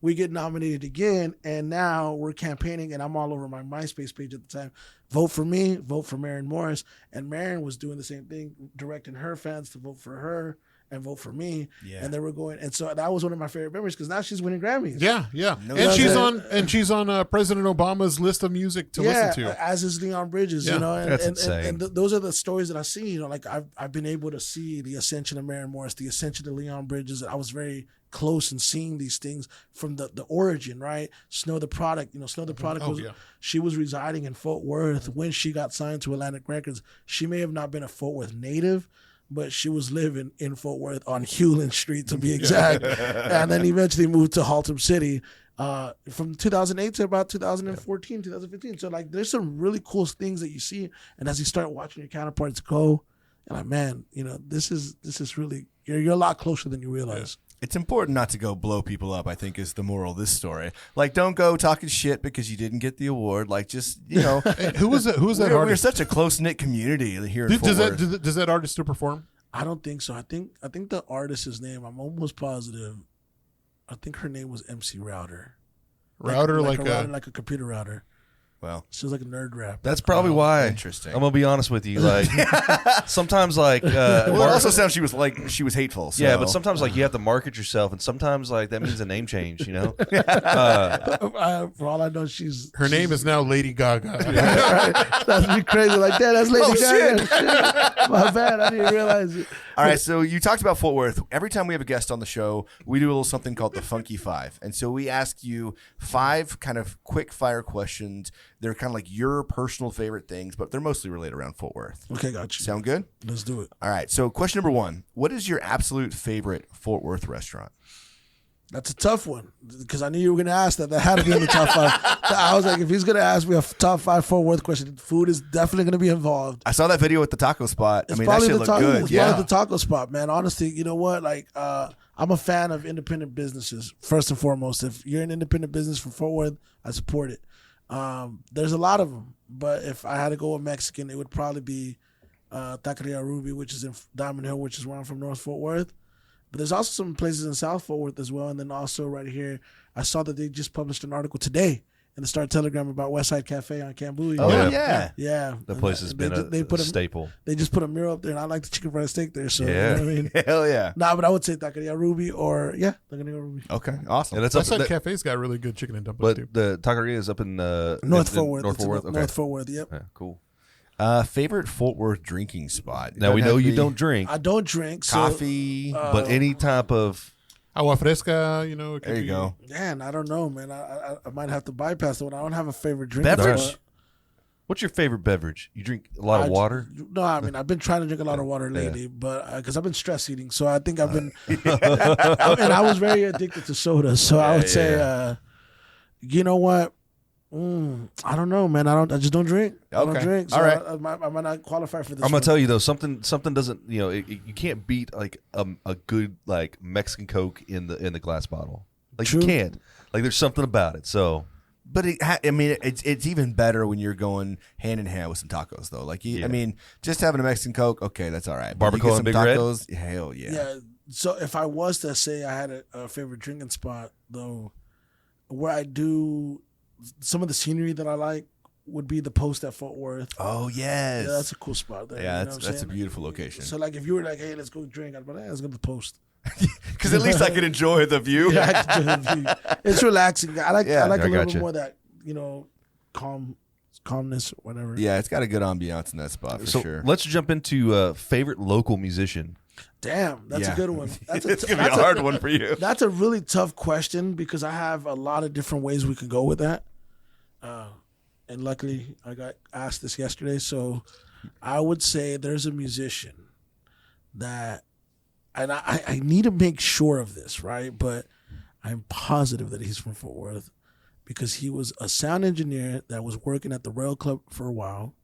we get nominated again, and now we're campaigning, and I'm all over my MySpace page at the time. Vote for me, vote for Maren Morris. And Maren was doing the same thing, directing her fans to vote for her and vote for me. Yeah. And they were going, and so that was one of my favorite memories because now she's winning Grammys. Yeah, yeah. No, and she's on President Obama's list of music to listen to. As is Leon Bridges, you know. And, that's insane. And those are the stories that I see. You know, like I've been able to see the ascension of Maren Morris, the ascension of Leon Bridges. I was very close in seeing these things from the origin, right? Snow the Product, you know, Snow the Product she was residing in Fort Worth when she got signed to Atlantic Records. She may have not been a Fort Worth native, but she was living in Fort Worth on Hewlin Street to be exact. And then eventually moved to Haltom City from 2008 to about 2014, 2015. So like there's some really cool things that you see. And as you start watching your counterparts go, you're like, man, you know, this is really, you're a lot closer than you realize. It's important not to go blow people up, I think, is the moral of this story. Like, don't go talking shit because you didn't get the award. Like, just, you know. Who was that artist? We're such a close-knit community here in Fort Worth. Does that artist still perform? I don't think so. I think the artist's name, I'm almost positive, I think her name was MC Router. Router like a computer router. Well, she was like a nerd rap. That's probably why. Interesting. I'm gonna be honest with you. Like sometimes, like well, it also sounds she was hateful. So. Yeah, but sometimes like you have to market yourself, and sometimes like that means a name change. You know. For all I know, her name is now Lady Gaga. That'd be crazy. Like that's Lady Gaga. Shit. My bad. I didn't realize it. All right, so you talked about Fort Worth. Every time we have a guest on the show, we do a little something called the Funky Five. And so we ask you 5 kind of quick fire questions. They're kind of like your personal favorite things, but they're mostly related around Fort Worth. Okay, got you. Sound good? Let's do it. All right, so question number 1. What is your absolute favorite Fort Worth restaurant? That's a tough one because I knew you were going to ask that. That had to be in the top 5. I was like, if he's going to ask me a top 5 Fort Worth question, food is definitely going to be involved. I saw that video with the taco spot. It's I mean, that shit looked good. It's probably the taco spot, man. Honestly, you know what? Like, I'm a fan of independent businesses, first and foremost. If you're an independent business from Fort Worth, I support it. There's a lot of them, but if I had to go with Mexican, it would probably be Taqueria Ruby, which is in Diamond Hill, which is where I'm from, North Fort Worth. But there's also some places in South Fort Worth as well. And then also right here, I saw that they just published an article today in the Star Telegram about Westside Cafe on Cambui. Oh, yeah. Yeah. The place has been a staple. They just put a mural up there, and I like the chicken fried steak there. So, yeah. You know what I mean? Hell yeah. Nah, but I would say Taqueria Ruby or, Taqueria Ruby. Okay, awesome. And it's Westside Cafe's got really good chicken and dumplings, too. But the taqueria is up in North Fort Worth. North Fort Worth? Okay. North Fort Worth, yep. Yeah, cool. Favorite Fort Worth drinking spot? Now, we know you don't drink. I don't drink. So, Coffee. But any type of... Agua fresca, you know. There you go. Man, I don't know, man. I might have to bypass the one. I don't have a favorite drink. Beverage? What's your favorite beverage? You drink a lot of water? No, I mean, I've been trying to drink a lot of water lately, but because I've been stress eating. So I think I've been, and I was very addicted to soda. So I would say, you know what? I don't know, man. I just don't drink. I don't drink. So all right. I might not qualify for this. I'm gonna tell you though, something doesn't, you know, you can't beat like a good like Mexican Coke in the glass bottle. Like True. you can't. Like there's something about it. So, But it's even better when you're going hand in hand with some tacos, though. Like, I mean, just having a Mexican Coke, okay, that's all right. But you Barbacoa get some and Big Red? tacos, hell yeah. Yeah. So if I was to say I had a favorite drinking spot, though, where I do some of the scenery that I like would be the Post at Fort Worth. Oh yes, Yeah, that's a cool spot there. yeah, you know what I'm that's a saying? beautiful location. So like, if you were like, "Hey, let's go drink," I'd be like, "Hey, let's go to the Post." Because at least I can enjoy the view. Yeah, I can enjoy the view. It's relaxing. I like Yeah, a little gotcha. bit more of that, calmness or whatever. Yeah, it's got a good ambiance in that spot for so sure. let's jump into favorite local musician. Damn, that's a good one. That's It's gonna be a hard one for you. That's a really tough question because I have a lot of different ways we can go with that. And luckily, I got asked this yesterday. So I would say there's a musician that, and I need to make sure of this, right? But I'm positive that he's from Fort Worth because he was a sound engineer that was working at the Rail Club for a while.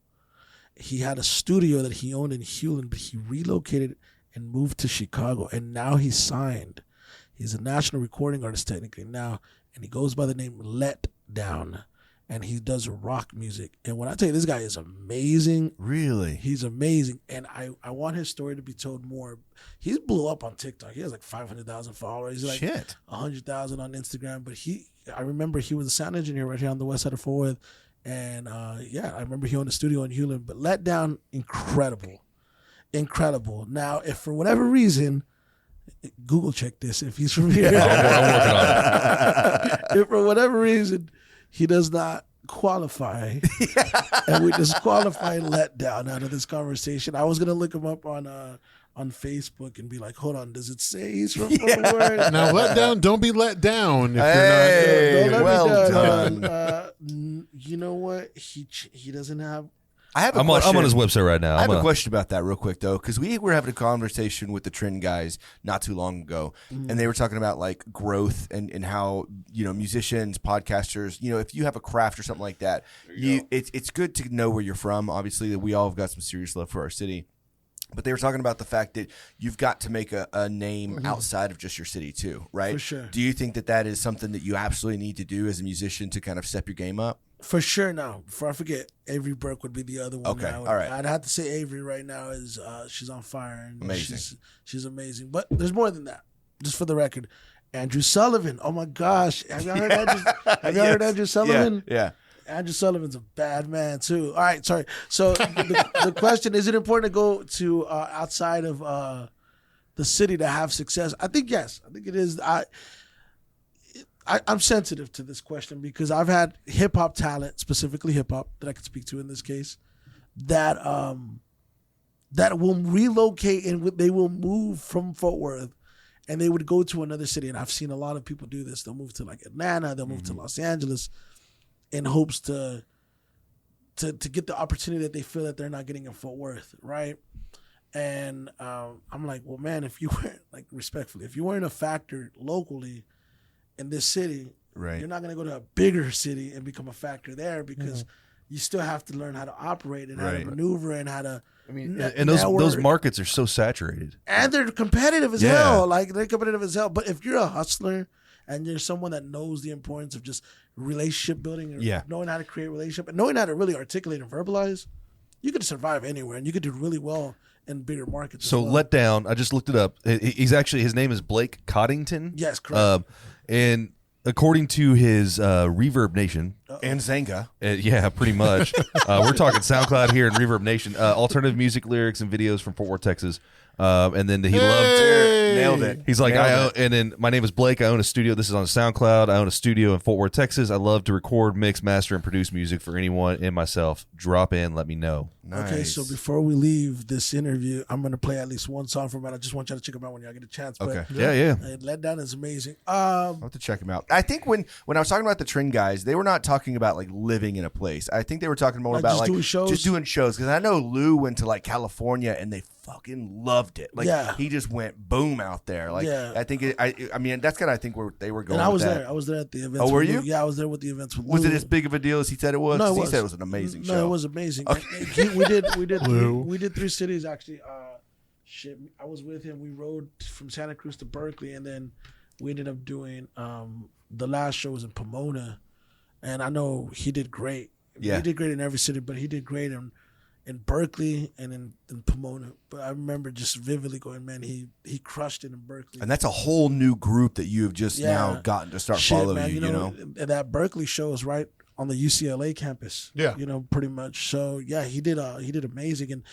He had a studio that he owned in Hewlin, but he relocated and moved to Chicago. And now he's signed. He's a national recording artist technically now, and he goes by the name Let Down. And he does rock music. And when I tell you, this guy is amazing. Really? He's amazing. And I want his story to be told more. He's blew up on TikTok. He has like 500,000 followers. He's like Shit. 100,000 on Instagram. But I remember he was a sound engineer right here on the west side of Fort Worth. And I remember he owned a studio in Hewlin. But Let Down, incredible. Incredible. Now, if for whatever reason, Google check this if he's from here. I'm working on it. If for whatever reason he does not qualify and we disqualify Let Down out of this conversation, I was gonna look him up on Facebook and be like, hold on, does it say he's from Fort Worth? Now, let down, don't be let down if Hey, Don't let me well down. done. You know what? He doesn't have. I have a I'm on question. his website right now. I have a question about that real quick though, because we were having a conversation with the Trend guys not too long ago, and they were talking about like growth and how musicians, podcasters, if you have a craft or something like that, it's good to know where you're from. Obviously, we all have got some serious love for our city. But they were talking about the fact that you've got to make a name outside of just your city too, right? For sure. Do you think that is something that you absolutely need to do as a musician to kind of step your game up? For sure. Now, before I forget, Avery Burke would be the other one. Okay, all right. I'd have to say Avery right now is she's on fire. And Amazing. She's amazing. But there's more than that. Just for the record, Andrew Sullivan. Oh my gosh, have y'all heard Andrew? Have y'all heard Andrew Sullivan? Yeah. Andrew Sullivan's a bad man too. All right, sorry. So the question is: it important to go to outside of the city to have success? I think yes. I think it is. I'm sensitive to this question because I've had hip hop talent, specifically hip hop, that I could speak to in this case, that will relocate and they will move from Fort Worth, and they would go to another city. And I've seen a lot of people do this. They'll move to like Atlanta. They'll move to Los Angeles, in hopes to get the opportunity that they feel that they're not getting in Fort Worth, right? And I'm like, well, man, if you weren't, like, respectfully, if you weren't a factor locally, in this city, Right. you're not going to go to a bigger city and become a factor there because you still have to learn how to operate and how to maneuver and how to. I mean, and those markets are so saturated, and they're competitive as hell. Like they're competitive as hell. But if you're a hustler and you're someone that knows the importance of just relationship building, and knowing how to create a relationship and knowing how to really articulate and verbalize, you could survive anywhere and you could do really well in bigger markets. So Let Down, I just looked it up. His name is Blake Coddington. Yes, correct. And according to his Reverb Nation and Zanga, pretty much, we're talking SoundCloud here and Reverb Nation, alternative music lyrics and videos from Fort Worth, Texas. And then he nailed it. He's like, and then my name is Blake. I own a studio. This is on SoundCloud. I own a studio in Fort Worth, Texas. I love to record, mix, master, and produce music for anyone and myself. Drop in, let me know. Nice. Okay, so before we leave this interview, I'm going to play at least one song from it. I just want y'all to check them out when y'all get a chance. Okay. But, Yeah. Let Down is amazing. I'll have to check him out. I think when I was talking about the Trend guys, they were not talking about like living in a place. I think they were talking more about just doing shows. Because I know Lou went to like California and they fucking loved it. Like he just went boom out there. Like I think I mean that's kind of I think where they were going. And I was with there. I was there at the events. Oh, were you? Lou. Yeah, I was there with the events with Lou. Was it as big of a deal as he said it was? No, he said it was an amazing show. No, it was amazing. Okay. We did 3 cities actually. I was with him. We rode from Santa Cruz to Berkeley, and then we ended up doing the last show was in Pomona, and I know he did great. Yeah, he did great in every city, but he did great in Berkeley and in Pomona. But I remember just vividly going, man, he crushed it in Berkeley. And that's a whole new group that you have just now gotten to start following. Man, you know, and that Berkeley show is right on the UCLA campus. Yeah, pretty much. So yeah, he did amazing, and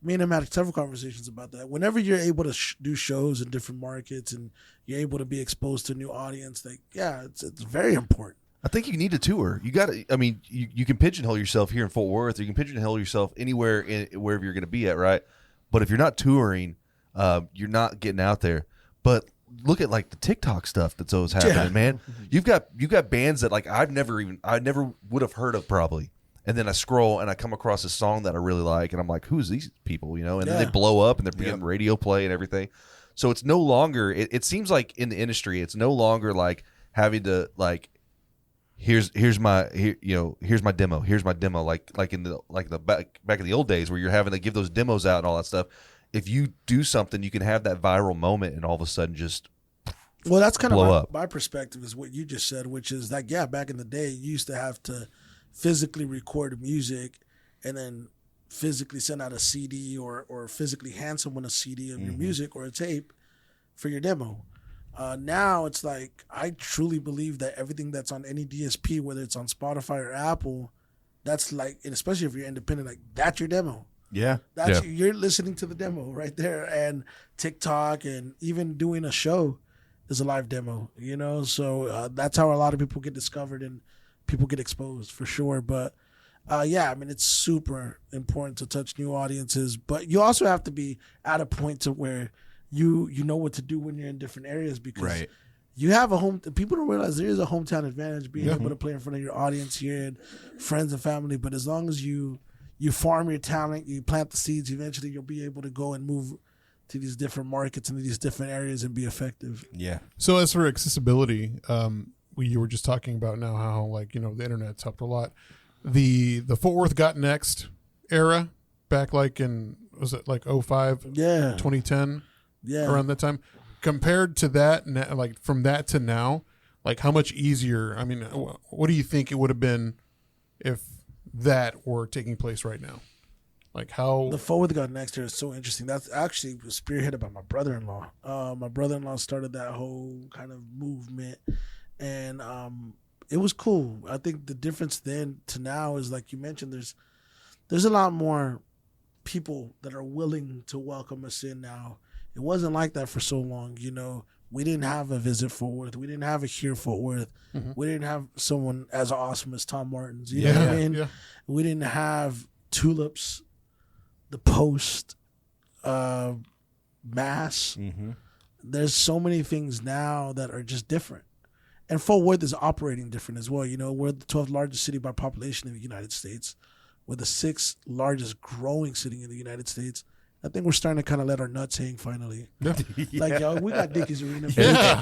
me and him had several conversations about that. Whenever you're able to do shows in different markets and you're able to be exposed to a new audience, like it's very important. I think you need to tour. You got to. I mean, you can pigeonhole yourself here in Fort Worth, or you can pigeonhole yourself anywhere wherever you're going to be at, right? But if you're not touring, you're not getting out there. But look at like the TikTok stuff that's always happening, man. You've got bands that like I never would have heard of probably, and then I scroll and I come across a song that I really like, and I'm like, who's these people? You know, and then they blow up and they're getting radio play and everything. So it's no longer. It seems like in the industry, it's no longer like having to like. Here's my demo. Here's my demo. Like in the back in the old days where you're having to give those demos out and all that stuff. If you do something, you can have that viral moment and all of a sudden just that's kind blow of up. My perspective is what you just said, which is like back in the day you used to have to physically record music and then physically send out a CD or physically hand someone a CD of your music or a tape for your demo. Now it's like I truly believe that everything that's on any DSP, whether it's on Spotify or Apple, that's like, and especially if you're independent, like that's your demo. Yeah, you're listening to the demo right there. And TikTok and even doing a show is a live demo. So that's how a lot of people get discovered and people get exposed for sure. But I mean it's super important to touch new audiences, but you also have to be at a point to where you know what to do when you're in different areas because you have a home. People don't realize there is a hometown advantage being able to play in front of your audience here and friends and family. But as long as you farm your talent, you plant the seeds, eventually you'll be able to go and move to these different markets and these different areas and be effective. Yeah. So as for accessibility, you were just talking about now how like the internet's helped a lot. The Fort Worth Got Next era back like in was it like 05, 2010. Yeah, around that time, compared to that, like from that to now, like how much easier? I mean, what do you think it would have been if that were taking place right now? Like how the Fort Worth Got Next year is so interesting. That's actually spearheaded by my brother-in-law. My brother-in-law started that whole kind of movement, and it was cool. I think the difference then to now is like you mentioned. There's a lot more people that are willing to welcome us in now. It wasn't like that for so long, We didn't have a Visit Fort Worth. We didn't have a Here Fort Worth. We didn't have someone as awesome as Tom Martins. You know what I mean? Yeah. We didn't have Tulips, The Post, Mass. There's so many things now that are just different. And Fort Worth is operating different as well. We're the 12th largest city by population in the United States. We're the 6th largest growing city in the United States. I think we're starting to kind of let our nuts hang finally. Like, yo, we got Dickies Arena.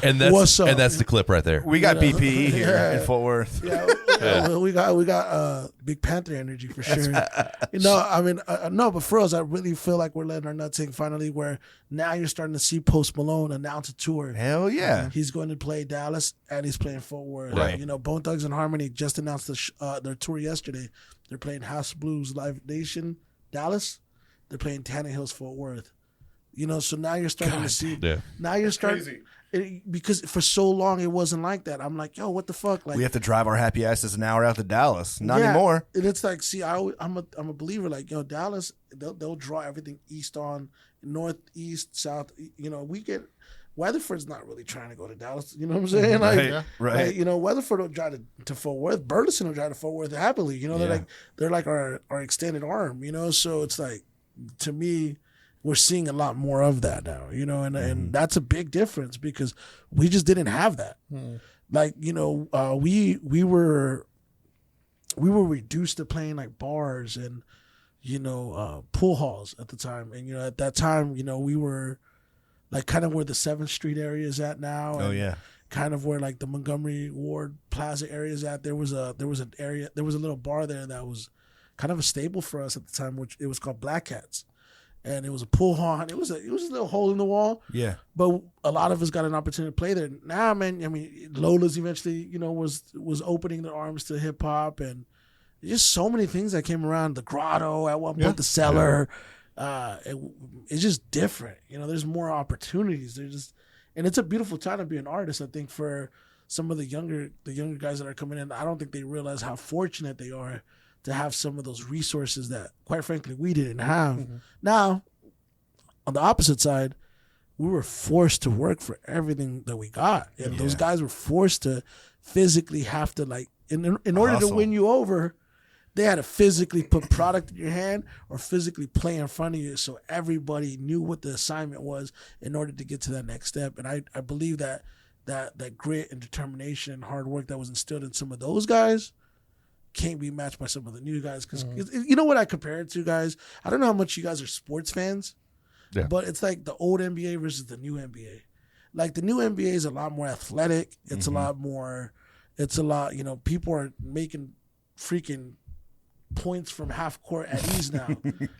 And that's What's up? and that's the clip right there. We got BPE here in Fort Worth. Yeah, we got Big Panther energy for sure. I mean, no, but for us, I really feel like we're letting our nuts hang finally. Where now you're starting to see Post Malone announce a tour. Hell yeah, he's going to play Dallas and he's playing Fort Worth. Right. You know, Bone Thugs and Harmony just announced their tour yesterday. They're playing House Blues Live Nation Dallas. They're playing Tannehill's Fort Worth. You know, so now you're starting to see. Yeah. Now you're starting. Because for so long it wasn't like that. I'm like, yo, what the fuck? Like, we have to drive our happy asses an hour out to Dallas. Not anymore. And it's like, see, I'm a believer. Like, yo, Dallas, they'll draw everything east on, north, east, south. You know, Weatherford's not really trying to go to Dallas. You know what I'm saying? Like, right. Like, you know, Weatherford will drive to Fort Worth. Burleson will drive to Fort Worth happily. You know, they're like our extended arm. You know, so it's like, to me, we're seeing a lot more of that now, you know, and that's a big difference because we just didn't have that. Like, you know, we were reduced to playing like bars and, you know, pool halls at the time. And, you know, at that time, you know, we were like kind of where the 7th Street area is at now. And kind of where like the Montgomery Ward Plaza area is at. There was a little bar there that was kind of a staple for us at the time, which it was called Black Cats. And it was a pool hall, and it was a little hole in the wall. Yeah. But a lot of us got an opportunity to play there. Now, man, I mean, Lola's eventually, you know, was opening their arms to hip hop, and just so many things that came around. The Grotto at one point, the Cellar. It's just different. You know, there's more opportunities. And it's a beautiful time to be an artist. I think for some of the younger guys that are coming in, I don't think they realize how fortunate they are to have some of those resources that, quite frankly, we didn't have. Now, on the opposite side, we were forced to work for everything that we got. And those guys were forced to physically have to, like, in order to win you over, they had to physically put product in your hand or physically play in front of you so everybody knew what the assignment was in order to get to that next step. And I believe that grit and determination and hard work that was instilled in some of those guys can't be matched by some of the new guys. Because you know what I compare it to, guys? I don't know how much you guys are sports fans, but it's like the old NBA versus the new NBA. Like, the new NBA is a lot more athletic. It's a lot, you know, people are making freaking points from half court at ease now.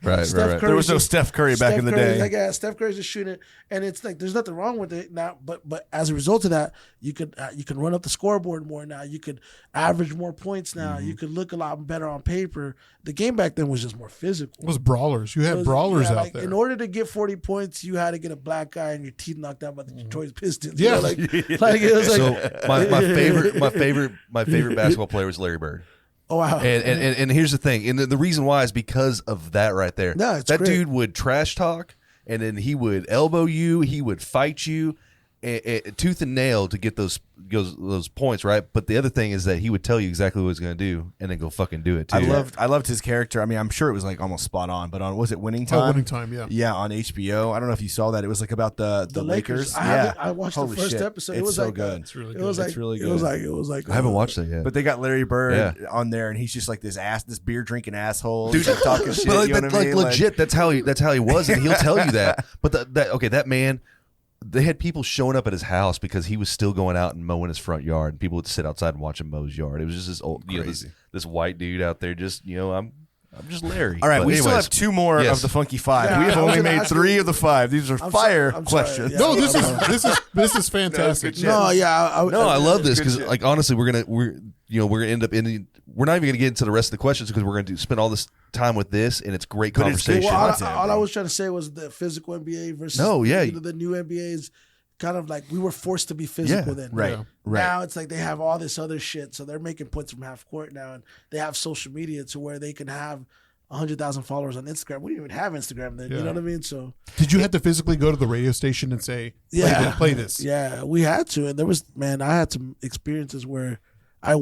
Right. There was no Steph Curry back in the day. Like, yeah, Steph Curry's just shooting it, and it's like there's nothing wrong with it now. But as a result of that, you can run up the scoreboard more now. You could average more points now. You could look a lot better on paper. The game back then was just more physical. It was brawlers. You had brawlers out there. In order to get 40 points, you had to get a black guy and your teeth knocked out by the Detroit Pistons. Yeah, like it was like. So my favorite basketball player was Larry Bird. Oh, wow. And here's the thing. And the reason why is because of that right there. No, it's that great. dude would trash talk, and then he would elbow you. He would fight you tooth and nail to get those points, right? But the other thing is that he would tell you exactly what he was going to do and then go fucking do it, too. I loved his character. I mean, I'm sure it was like almost spot on, but was it Winning Time? Winning Time, yeah. Yeah, on HBO. I don't know if you saw that. It was like about the Lakers. I watched the first episode. It was so like good. It's really it good. was like, it's really good. It was like I haven't watched it yet. But they got Larry Bird on there, and he's just like this beer drinking asshole, dude, talking shit. But you know what I mean? Legit, that's how he was, and he'll tell you that. But that man, they had people showing up at his house because he was still going out and mowing his front yard, and people would sit outside and watch him mow his yard. It was just this old, this white dude out there. Just I'm just Larry. All right, but we still have two more of the Funky Five. Yeah, we have only made 3 of the 5. These are fire questions. Yeah. No, this is fantastic. I love this because, like, honestly, we're gonna end up ending. We're not even gonna get into the rest of the questions because we're gonna spend all this time with this, and it's great conversation. All I was trying to say was the physical NBA versus the new NBA is kind of like we were forced to be physical then. Right. Now it's like they have all this other shit, so they're making points from half court now, and they have social media to where they can have 100,000 followers on Instagram. We didn't even have Instagram then. You know what I mean? So did you have to physically go to the radio station and say, play this? Yeah, we had to, and I had some experiences where I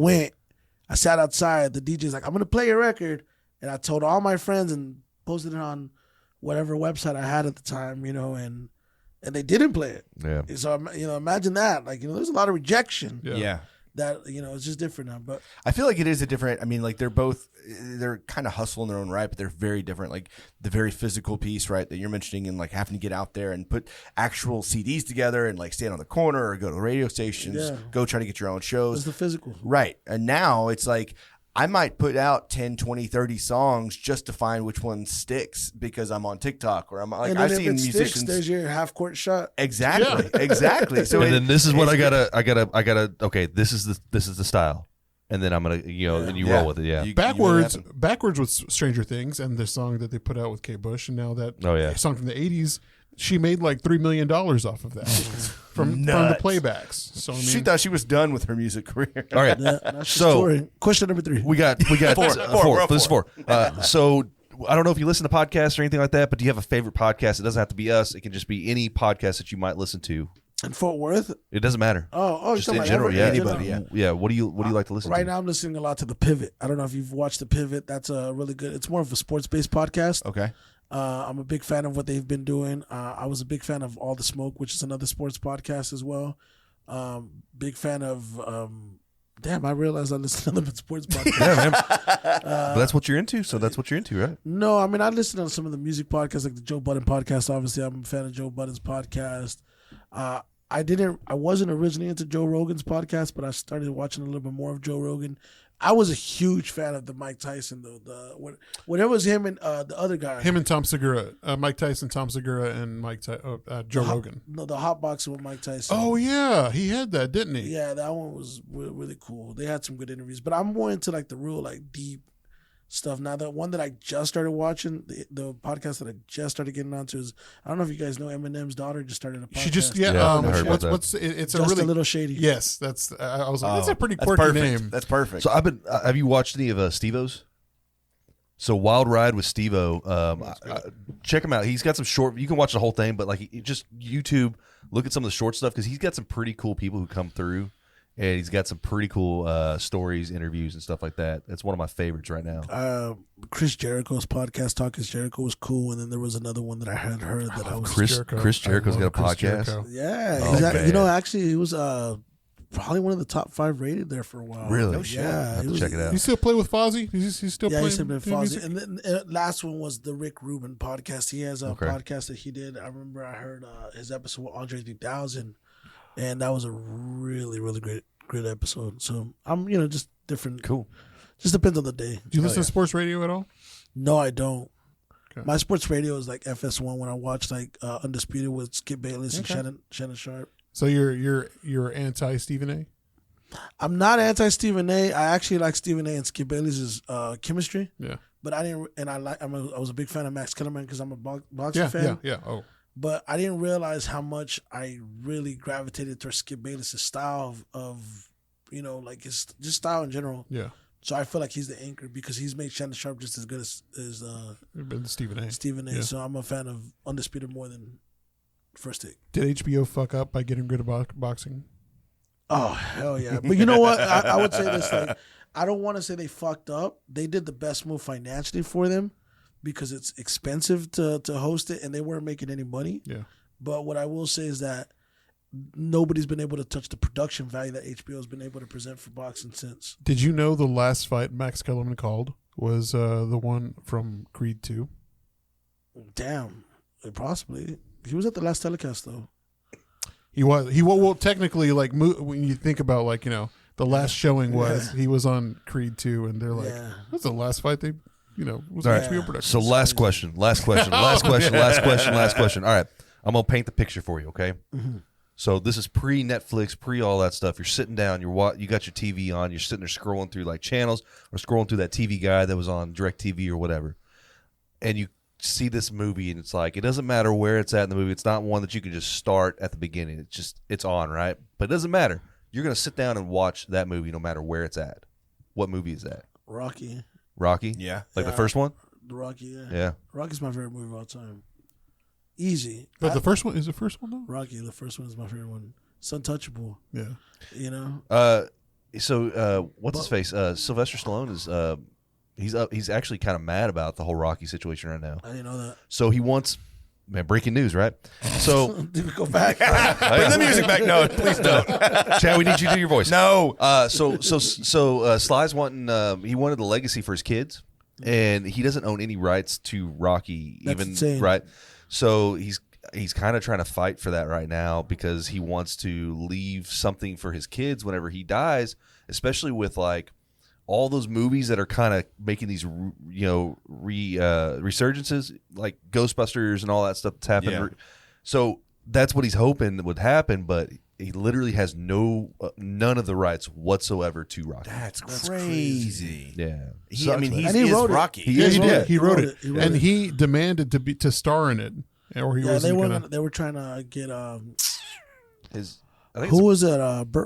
sat outside. The DJ's like, I'm gonna play your record, and I told all my friends and posted it on whatever website I had at the time, and they didn't play it. Yeah. So imagine that. Like, there's a lot of rejection. Yeah. that it's just different now. But I feel like it is a different. I mean, like they're kind of hustle in their own right, but they're very different. Like the very physical piece, right, that you're mentioning, and like having to get out there and put actual CDs together and like stand on the corner or go to radio stations, go try to get your own shows. it's the physical, right? And now it's like I might put out 10, 20, 30 songs just to find which one sticks because I'm on TikTok or I'm like and I've if seen it musicians. sticks, there's your half court shot. Exactly, exactly. So and then this is what I gotta. Okay, this is the style, and then I'm gonna and you roll with it. Yeah, backwards with Stranger Things and the song that they put out with Kate Bush, and now that song from the '80s, she made like $3 million off of that from the playbacks. So I mean, she thought she was done with her music career. All right. So question number 3. We got four. This is 4. So I don't know if you listen to podcasts or anything like that, but do you have a favorite podcast? It doesn't have to be us. It can just be any podcast that you might listen to. In Fort Worth? It doesn't matter. Oh, just in general, anybody, yeah. What do you like to listen to? Right now, I'm listening a lot to The Pivot. I don't know if you've watched The Pivot. That's a really good. It's more of a sports-based podcast. Okay. I'm a big fan of what they've been doing. I was a big fan of All the Smoke, which is another sports podcast as well. Big fan of. Damn, I realized I listen to them in sports podcasts. Yeah, man. But that's what you're into, so that's what you're into, right? No, I mean I listen to some of the music podcasts, like the Joe Budden podcast. Obviously, I'm a fan of Joe Budden's podcast. I wasn't originally into Joe Rogan's podcast, but I started watching a little bit more of Joe Rogan. I was a huge fan of the Mike Tyson, though. When it was him and the other guy. Him and Tom Segura. Mike Tyson, Tom Segura, and Joe Rogan. The hot boxing with Mike Tyson. Oh, yeah. He had that, didn't he? Yeah, that one was really cool. They had some good interviews. But I'm more into like the real like deep stuff. Now, the one that I just started watching, the podcast that I just started getting onto is, I don't know if you guys know Eminem's daughter just started a podcast. She just, I heard about that. It's just a little shady. Yes, I was like, that's a pretty quirky name. That's perfect. So have you watched any of Steve-O's? So Wild Ride with Steve-O, check him out. He's got some short, you can watch the whole thing, but like just YouTube, look at some of the short stuff because he's got some pretty cool people who come through. And he's got some pretty cool stories, interviews, and stuff like that. That's one of my favorites right now. Chris Jericho's podcast, Talk Is Jericho, was cool. And then there was another one that I had heard that I was... Chris Jericho's got a podcast? Jericho. Yeah. Actually, he was probably one of the top 5 rated there for a while. Really? No shit. Yeah. I have to check it out. You still play with Fozzy? He's still playing? Yeah, he's still playing Fozzy. music? And then last one was the Rick Rubin podcast. He has a podcast that he did. I remember I heard his episode with Andre 3000. And that was a really, really great episode. So I'm, just different. Cool. Just depends on the day. Do you listen to sports radio at all? No, I don't. Okay. My sports radio is like FS1 when I watch like Undisputed with Skip Bayless and Shannon Sharp. So you're anti Stephen A? I'm not anti Stephen A. I actually like Stephen A. and Skip Bayless's chemistry. Yeah. But I didn't, and I was a big fan of Max Kellerman because I'm a boxing fan. Yeah. Oh. But I didn't realize how much I really gravitated towards Skip Bayless' style of like his just style in general. Yeah. So I feel like he's the anchor because he's made Shannon Sharp just as good as Stephen A. Stephen A. Yeah. So I'm a fan of Undisputed more than First Take. Did HBO fuck up by getting rid of boxing? Oh, hell yeah. But you know what? I would say this, like, I don't want to say they fucked up. They did the best move financially for them because it's expensive to host it and they weren't making any money. Yeah. But what I will say is that nobody's been able to touch the production value that HBO has been able to present for boxing since. Did you know the last fight Max Kellerman called was the one from Creed 2? Damn. Possibly. He was at the last telecast, though. He was. Well, technically, like, when you think about, like, the last showing was, he was on Creed 2, and they're like, that's the last fight they, was an HBO production. So last question. All right. I'm going to paint the picture for you, okay? Mm-hmm. So this is pre-Netflix, pre-all that stuff. You're sitting down, you got your TV on, you're sitting there scrolling through, like, channels or scrolling through that TV guide that was on DirecTV or whatever, and you see this movie, and it's like, it doesn't matter where it's at in the movie. It's not one that you can just start at the beginning. It's on, right? But it doesn't matter. You're going to sit down and watch that movie no matter where it's at. What movie is that? Rocky? Yeah. Like the first one? The Rocky, yeah. Yeah. Rocky's my favorite movie of all time. Easy. But the first one is the first one, though? Rocky, the first one is my favorite one. It's untouchable. Yeah. So what's his face? Sylvester Stallone is he's actually kind of mad about the whole Rocky situation right now. I didn't know that. So he wants Man, breaking news, right? So Did we go back? Bring the music back. No, please don't. Chad, we need you to do your voice. No. So Sly's wanting. He wanted the legacy for his kids, and he doesn't own any rights to Rocky. That's even insane. right. So he's kind of trying to fight for that right now because he wants to leave something for his kids whenever he dies, especially with like all those movies that are kind of making these, resurgences, like Ghostbusters and all that stuff that's happened. Yeah. So that's what he's hoping would happen, but he literally has none of the rights whatsoever to Rocky. That's crazy. Yeah, He, Sucks, I mean, man. he's, And he he is wrote it. Rocky. Yeah, he did. He wrote it. He wrote and it. he demanded to star in it, or he Yeah, wasn't they gonna. were. They were trying to get I think who was it?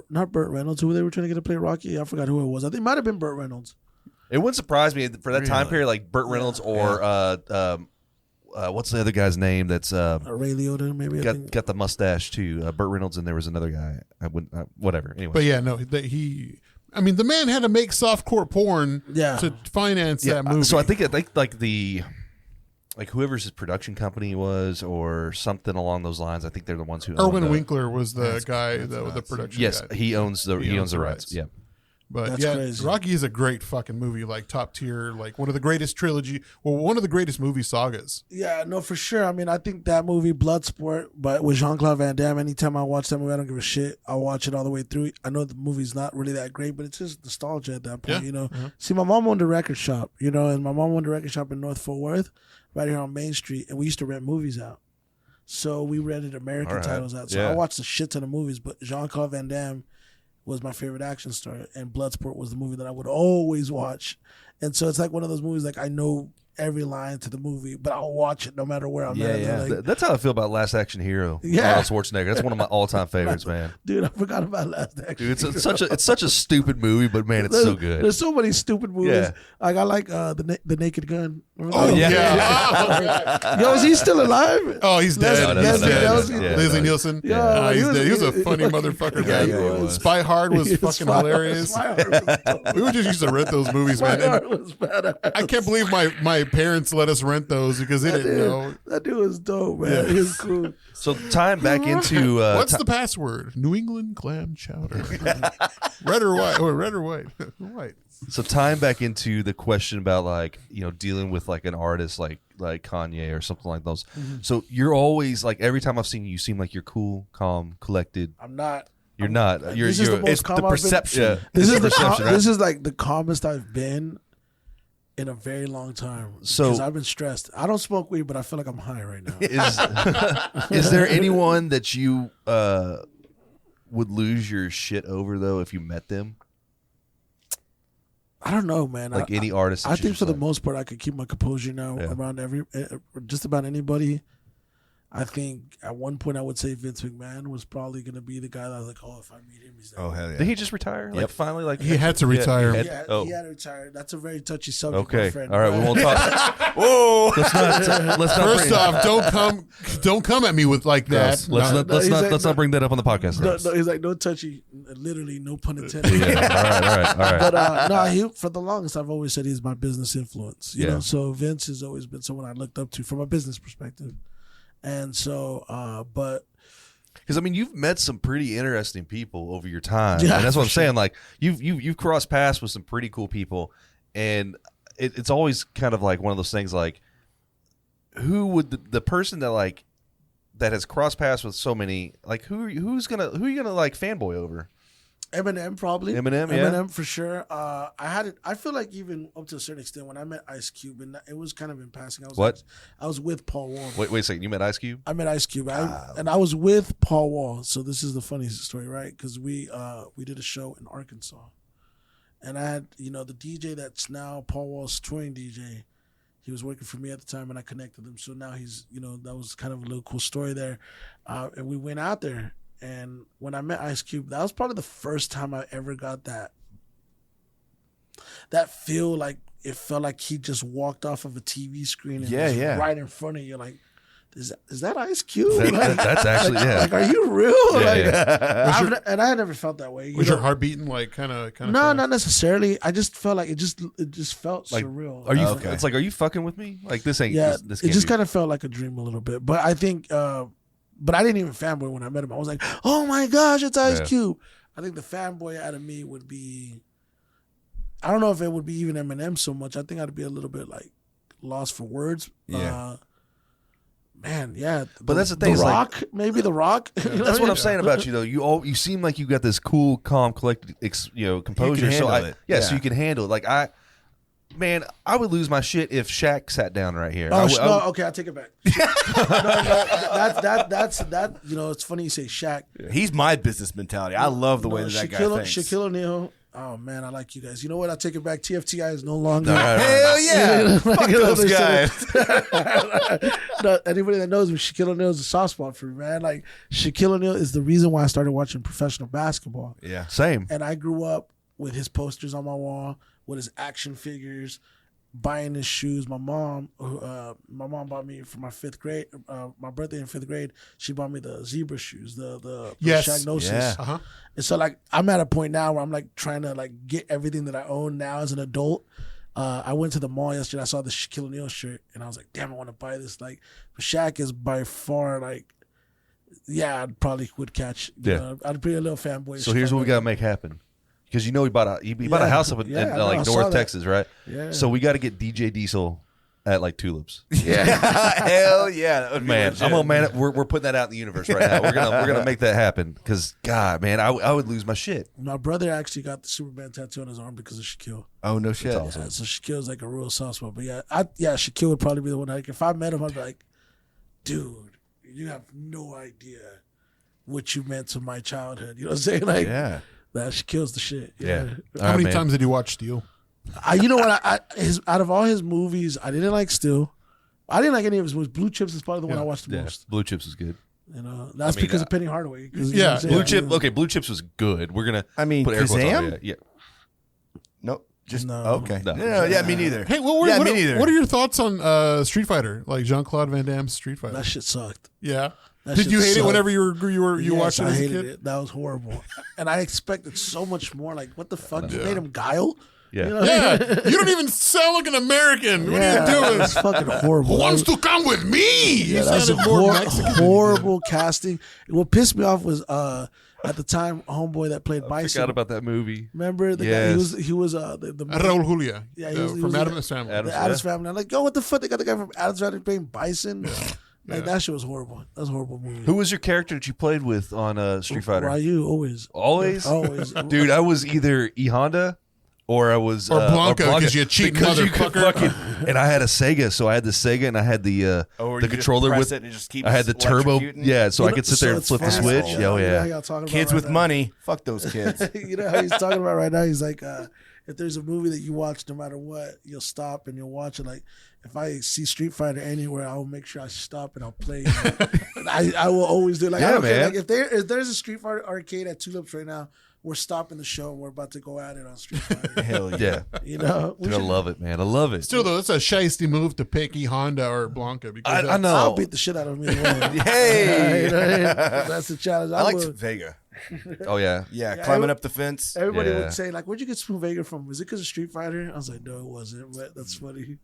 Not Burt Reynolds. Who they were trying to get to play Rocky? I forgot who it was. I think it might have been Burt Reynolds. it wouldn't surprise me for that time Really? period, like Burt Reynolds or what's the other guy's name that's Ray Liotta, maybe. I think. got the mustache too. Burt Reynolds, and there was another guy. I wouldn't. Whatever. Anyway, But yeah, no, I mean, the man had to make softcore porn Yeah. to finance that movie. So I think like whoever's his production company was or something along those lines. I think they're the ones who own Erwin the, Winkler was the guy, the production Yes, guy. he owns the rights. Yeah. But That's yeah, crazy. Rocky is a great fucking movie, like top tier, like one of the greatest one of the greatest movie sagas. Yeah, no, for sure. I mean, I think that movie, Bloodsport, but with Jean-Claude Van Damme, anytime I watch that movie, I don't give a shit. I'll watch it all the way through. I know the movie's not really that great, but it's just nostalgia at that point, Yeah. you know. See, my mom owned a record shop, you know, and my mom owned a record shop in North Fort Worth, right here on Main Street, and we used to rent movies out. So we rented American All right. titles out. So Yeah. I watched a shit ton of movies, but Jean-Claude Van Damme was my favorite action star, and Bloodsport was the movie that I would always watch. And so it's like one of those movies, like I know every line to the movie, but I'll watch it no matter where I'm at. Yeah. Like, That's how I feel about Last Action Hero. Yeah. Arnold Schwarzenegger. That's one of my all-time favorites, man. dude, I forgot about Last Action. Dude, it's such a stupid movie, but man, it's so good. There's so many stupid movies. Yeah. Like I like the Naked Gun. Remember Oh that? yeah. Yo, is he still alive? Oh, he's dead. No, He's no, dead. no, no, no. Leslie Nielsen. Yeah. Nah, he's He was- dead. He was a he- funny he- motherfucker. Yeah, man. he was. Spy Hard was Yes, fucking Spy- hilarious. Spy Hard was dope. We would just used to rent those movies, man. Spy And Hard was badass. I can't believe my parents let us rent those because they didn't know. That dude was dope, man. He was cool. So tying back into What's the password? New England clam chowder. Red or white? Or red or white? White. So tying back into the question about like, dealing with like an artist like Kanye or something like those. So you're always like, every time I've seen you, you seem like you're cool, calm, collected. I'm not. You're not. You're, This is the most it's calm the I've been. perception. Yeah. This It's is the perception, right? this is like the calmest I've been in a very long time. So- because I've been stressed. I don't smoke weed, but I feel like I'm high right now. Is there anyone that you would lose your shit over though if you met them? I don't know, man. Like any artist? that I you think just for the like- most part, I could keep my composure now Yeah. around just about anybody. I think at one point I would say Vince McMahon was probably going to be the guy that I was like, oh, if I meet him, he's there. Oh, hell yeah. Did he just retire? Like Yep. finally, like He had to retire. he had- Yeah, oh, he had to retire. That's a very touchy subject, my okay. friend. All right, we won't talk. Whoa. Let's not. First bring, off, don't come at me with like that. Let's No. not. Let's he's not. like- Let's not bring that up on the podcast. No, he's like, no touchy. Literally, no pun intended. Yeah. All right. But no, he for the longest I've always said he's my business influence. You Yeah. know, so Vince has always been someone I looked up to from a business perspective. And so, but Because I mean, you've met some pretty interesting people over your time, Yeah, and that's what for I'm saying. Like you've crossed paths with some pretty cool people, and it's always kind of like one of those things. Like, who would the person that has crossed paths with so many, like who are you gonna like fanboy over? Eminem probably. Eminem, yeah. Eminem for sure. I feel like even up to a certain extent when I met Ice Cube, and it was kind of in passing. What? I was with Paul Wall. Wait a second. You met Ice Cube? I met Ice Cube, and I was with Paul Wall. So this is the funny story, right? Because we did a show in Arkansas, and I had the DJ that's now Paul Wall's touring DJ. He was working for me at the time, and I connected him. So now he's that was kind of a little cool story there, and we went out there. And when I met Ice Cube, that was probably the first time I ever got that feel, like it felt like he just walked off of a TV screen and Yeah, was yeah. right in front of you. Like, is that Ice Cube? That's actually like, are you real? Yeah. And I had never felt that way. Was your heart beating like kind of? No, not necessarily. I just felt like it just felt like, surreal. Are you? Okay. It's like, are you fucking with me? Like this ain't. Yeah, this it just kind of felt like a dream a little bit. But I think, but I didn't even fanboy when I met him. I was like, oh my gosh, it's Ice Cube. I think the fanboy out of me would be, I don't know if it would be even Eminem so much. I think I'd be a little bit like lost for words. Yeah. Man, yeah. But that's the thing. The Rock, like, maybe The Rock. That's what I'm saying about you, though. You seem like you got this cool, calm, collected, composure. You can handle it. Yeah, so you can handle it. Like I would lose my shit if Shaq sat down right here. Okay, I'll take it back. That's it's funny you say Shaq. He's my business mentality. I love the way that guy thinks. Shaquille O'Neal. Oh man, I like you guys. You know what? I'll take it back. TFTI is no longer. Hell yeah! Fuck those guys. Anybody that knows me, Shaquille O'Neal is a soft spot for me, man. Like Shaquille O'Neal is the reason why I started watching professional basketball. Yeah, same. And I grew up with his posters on my wall, with his action figures, buying his shoes. My mom bought me for my fifth grade, my birthday in fifth grade. She bought me the zebra shoes, the Shagnosis. Yeah. Uh-huh. And so like I'm at a point now where I'm like trying to like get everything that I own now as an adult. I went to the mall yesterday. I saw the Shaquille O'Neal shirt, and I was like, "Damn, I want to buy this." Like, Shaq is by far like, I probably would catch. I'd be a little fanboy. So here's what we gotta make happen. Because he bought a house up in North Texas, right? Yeah. So we got to get DJ Diesel at like Tulips. Yeah. Hell yeah. That would be Man, legit. we're putting that out in the universe right now. We're gonna make that happen. Because God, man, I would lose my shit. My brother actually got the Superman tattoo on his arm because of Shaquille. Oh no shit. That's awesome. Yeah, so Shaquille's like a real soft spot. But Shaquille would probably be the one. Like if I met him, I'd be like, dude, you have no idea what you meant to my childhood. You know what I'm saying? Like, Yeah. that Shaquille's the shit. Yeah. How many times did you watch Steel? You know what? Out of all his movies, I didn't like Steel. I didn't like any of his movies. Blue Chips is probably the one I watched the most. Blue Chips is good. You know, that's because of Penny Hardaway. Yeah, Blue Chip. Okay, Blue Chips was good. We're gonna. Put air quotes on Kazam? it. Yeah. Just No. okay. No. No, yeah, me neither. Hey, me neither. What are your thoughts on Street Fighter? Like Jean-Claude Van Damme's Street Fighter? That shit sucked. Yeah. That Did shit you hate it sucked. whenever you watched it I as a hated kid? it. That was horrible. And I expected so much more. Like, what the fuck? You made him Guile? Yeah. You know? Yeah. You don't even sound like an American. What are you doing? It's fucking horrible. Who wants to come with me? You That's a sounded more Mexican. horrible casting. What pissed me off was at the time, homeboy that played I Bison. forgot about that movie. Remember the guy? Yes. He was the Raul Julia. Yeah, he was from the- Addams Family. Addams- the Addams Family. I'm like, yo, what the fuck? They got the guy from Addams Family playing Bison. Like that shit was horrible. That was a horrible movie. Who was your character that you played with on Street Fighter? Ryu, always. Always, dude. I was either E Honda or I was Or Blanca, 'cause you cheating because you could motherfucker. and I had a Sega, so I had the Sega and I had the controller with. it and it just keeps I had the turbo, electrocuting? so I could sit there and it's flip the fast. switch. You know how yeah. y'all talking about Kids right with now? money. Fuck those kids. You know how he's talking about right now? He's like, if there's a movie that you watch, no matter what, you'll stop and you'll watch it. Like, if I see Street Fighter anywhere, I will make sure I stop and I'll play it. I will always do it. Like, I Yeah, don't care. man. Like, if there's a Street Fighter arcade at Tulips right now, we're stopping the show and we're about to go at it on Street Fighter. Hell yeah. Yeah, You know? We dude, I should- love it, man. I love it. Still, though, that's a shiesty move to pick E Honda or Blanca. Because I know. I'll beat the shit out of him either way. Hey. You know what I mean? That's the challenge. I liked would. Vega. Oh yeah. Yeah, climbing up the fence. Everybody Yeah. would say, like, where'd you get Smoothvega from? Was it because of Street Fighter? I was like, no, it wasn't. But that's funny.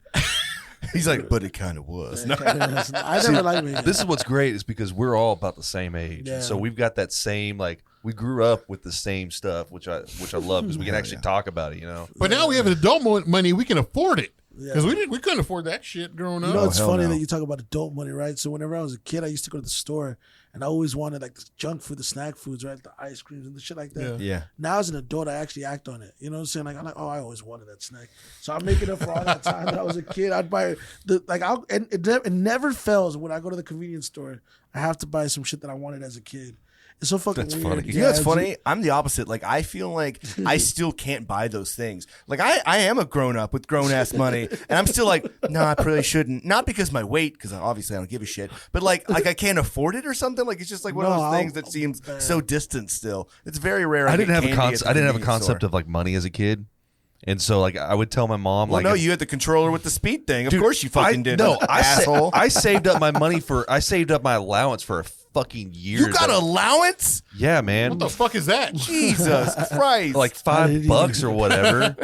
He's like, but it kind of was. No. I never liked Vega. This is what's great is because we're all about the same age, Yeah. so we've got that same like we grew up with the same stuff, which I love because we can actually talk about it. You know. But now we have adult money, we can afford it. Yeah. Because we couldn't afford that shit growing up. You know, it's hell funny no. that you talk about adult money, right? So whenever I was a kid, I used to go to the store and I always wanted like the junk food, the snack foods, right? The ice creams and the shit like that. Yeah. Now as an adult, I actually act on it. You know what I'm saying? Like I'm like, oh, I always wanted that snack. So I'm making up for all that time that I was a kid. I'd buy and it never fails when I go to the convenience store. I have to buy some shit that I wanted as a kid. It's so fucking That's weird. funny. You know what's funny? I'm the opposite. Like, I feel like I still can't buy those things. Like, I am a grown up with grown ass money, and I'm still like, no, I probably shouldn't. Not because my weight, because obviously I don't give a shit, but like I can't afford it or something. Like, it's just like one of No, those things that seems so distant still. It's very rare. I didn't have get a candy at the I didn't have a convenience concept store. of like money as a kid. And so, like, I would tell my mom, Well, like, no, you had the controller with the speed thing. Of Dude, course you fucking did. No, asshole. I saved up my money I saved up my allowance for a fucking year. You got allowance? Yeah, man. What the fuck is that? Jesus Christ. Like $5 or whatever.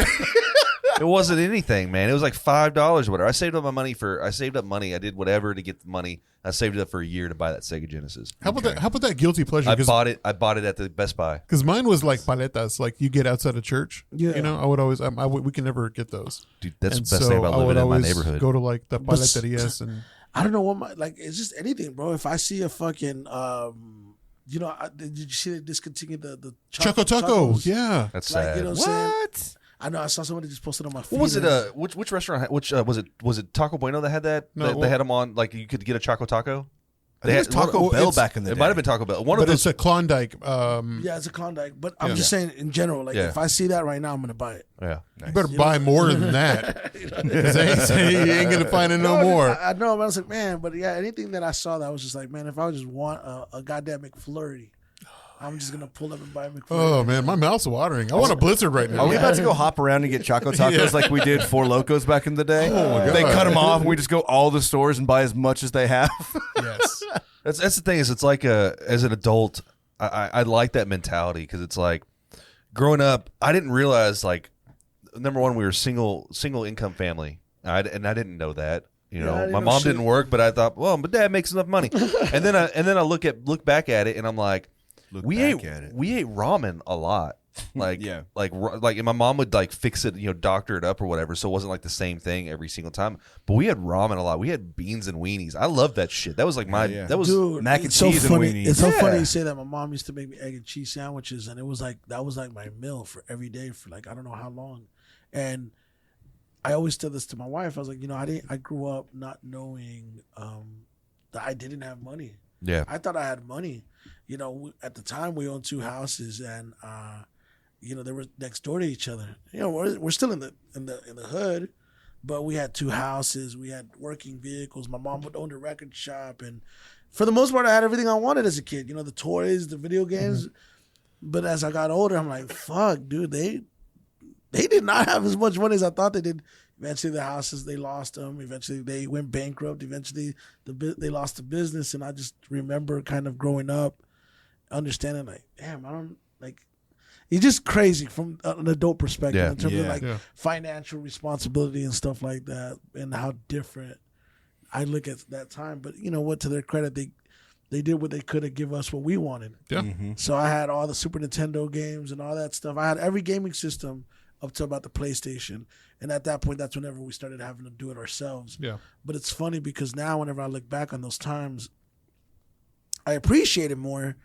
It wasn't anything, man. It was like $5 or whatever. I saved up money. I did whatever to get the money. I saved it up for a year to buy that Sega Genesis. How about that? How about that guilty pleasure? I bought it at the Best Buy. Because mine was like paletas, like you get outside of church. Yeah. You know, I would always, we can never get those. Dude, that's And the best so thing about I would living in my always neighborhood. Go to like the paleterias and. I don't know what it's just anything, bro. If I see a fucking, you know, did you see they discontinued the Choco Taco? Tacos? Yeah. That's Like, sad. you know what I'm saying? I know. I saw somebody just posted on my feed. What was it? Which restaurant? Which was it? Taco Bueno that had that? No, they had them on. Like you could get a Choco Taco. I think it was Taco Bell back in the day. It might have been Taco Bell. One But of those. it's a Klondike. Yeah, it's a Klondike. But I'm just saying in general, like Yeah. if I see that right now, I'm gonna buy it. Yeah. You better buy more than that. Because you ain't going to find it no more. I know. But I was like, man. But yeah, anything that I saw that was just like, man, if I just want a goddamn McFlurry, I'm just gonna pull up and buy a McFlurry. Oh man, my mouth's watering. I want a blizzard right now. Are we about to go hop around and get Choco Tacos like we did Four Locos back in the day? Oh, They God. cut them off, and we just go all the stores and buy as much as they have. Yes. That's the thing is it's like as an adult, I like that mentality because it's like growing up, I didn't realize like number one we were single income family, and I didn't know that. You know, I didn't my know mom shit. didn't work, but I thought, well, my dad makes enough money, and then I look back at it, and I'm like, we ate ramen a lot. Like, Yeah. like, and my mom would like fix it, you know, doctor it up or whatever. So it wasn't like the same thing every single time. But we had ramen a lot. We had beans and weenies. I loved that shit. That was like that was Dude, mac and it's so cheese and funny. weenies. It's so Yeah. funny you say that. My mom used to make me egg and cheese sandwiches, and it was like that was like my meal for every day for like I don't know how long. And I always tell this to my wife. I was like, you know, I grew up not knowing that I didn't have money. yeah. I thought I had money. You know, at the time we owned 2 houses, and you know they were next door to each other. You know, we're still in the hood, but we had 2 houses. We had working vehicles. My mom would own a record shop, and for the most part, I had everything I wanted as a kid. You know, the toys, the video games. Mm-hmm. But as I got older, I'm like, fuck, dude, they did not have as much money as I thought they did. Eventually, the houses, they lost them. Eventually, they went bankrupt. Eventually, they lost the business. And I just remember kind of growing up, understanding like, damn, I don't like. It's just crazy from an adult perspective in terms of like financial responsibility and stuff like that, and how different I look at that time. But you know what? To their credit, they did what they could to give us what we wanted. Yeah. Mm-hmm. So I had all the Super Nintendo games and all that stuff. I had every gaming system up to about the PlayStation. And at that point, that's whenever we started having to do it ourselves. Yeah. But it's funny because now whenever I look back on those times, I appreciate it more.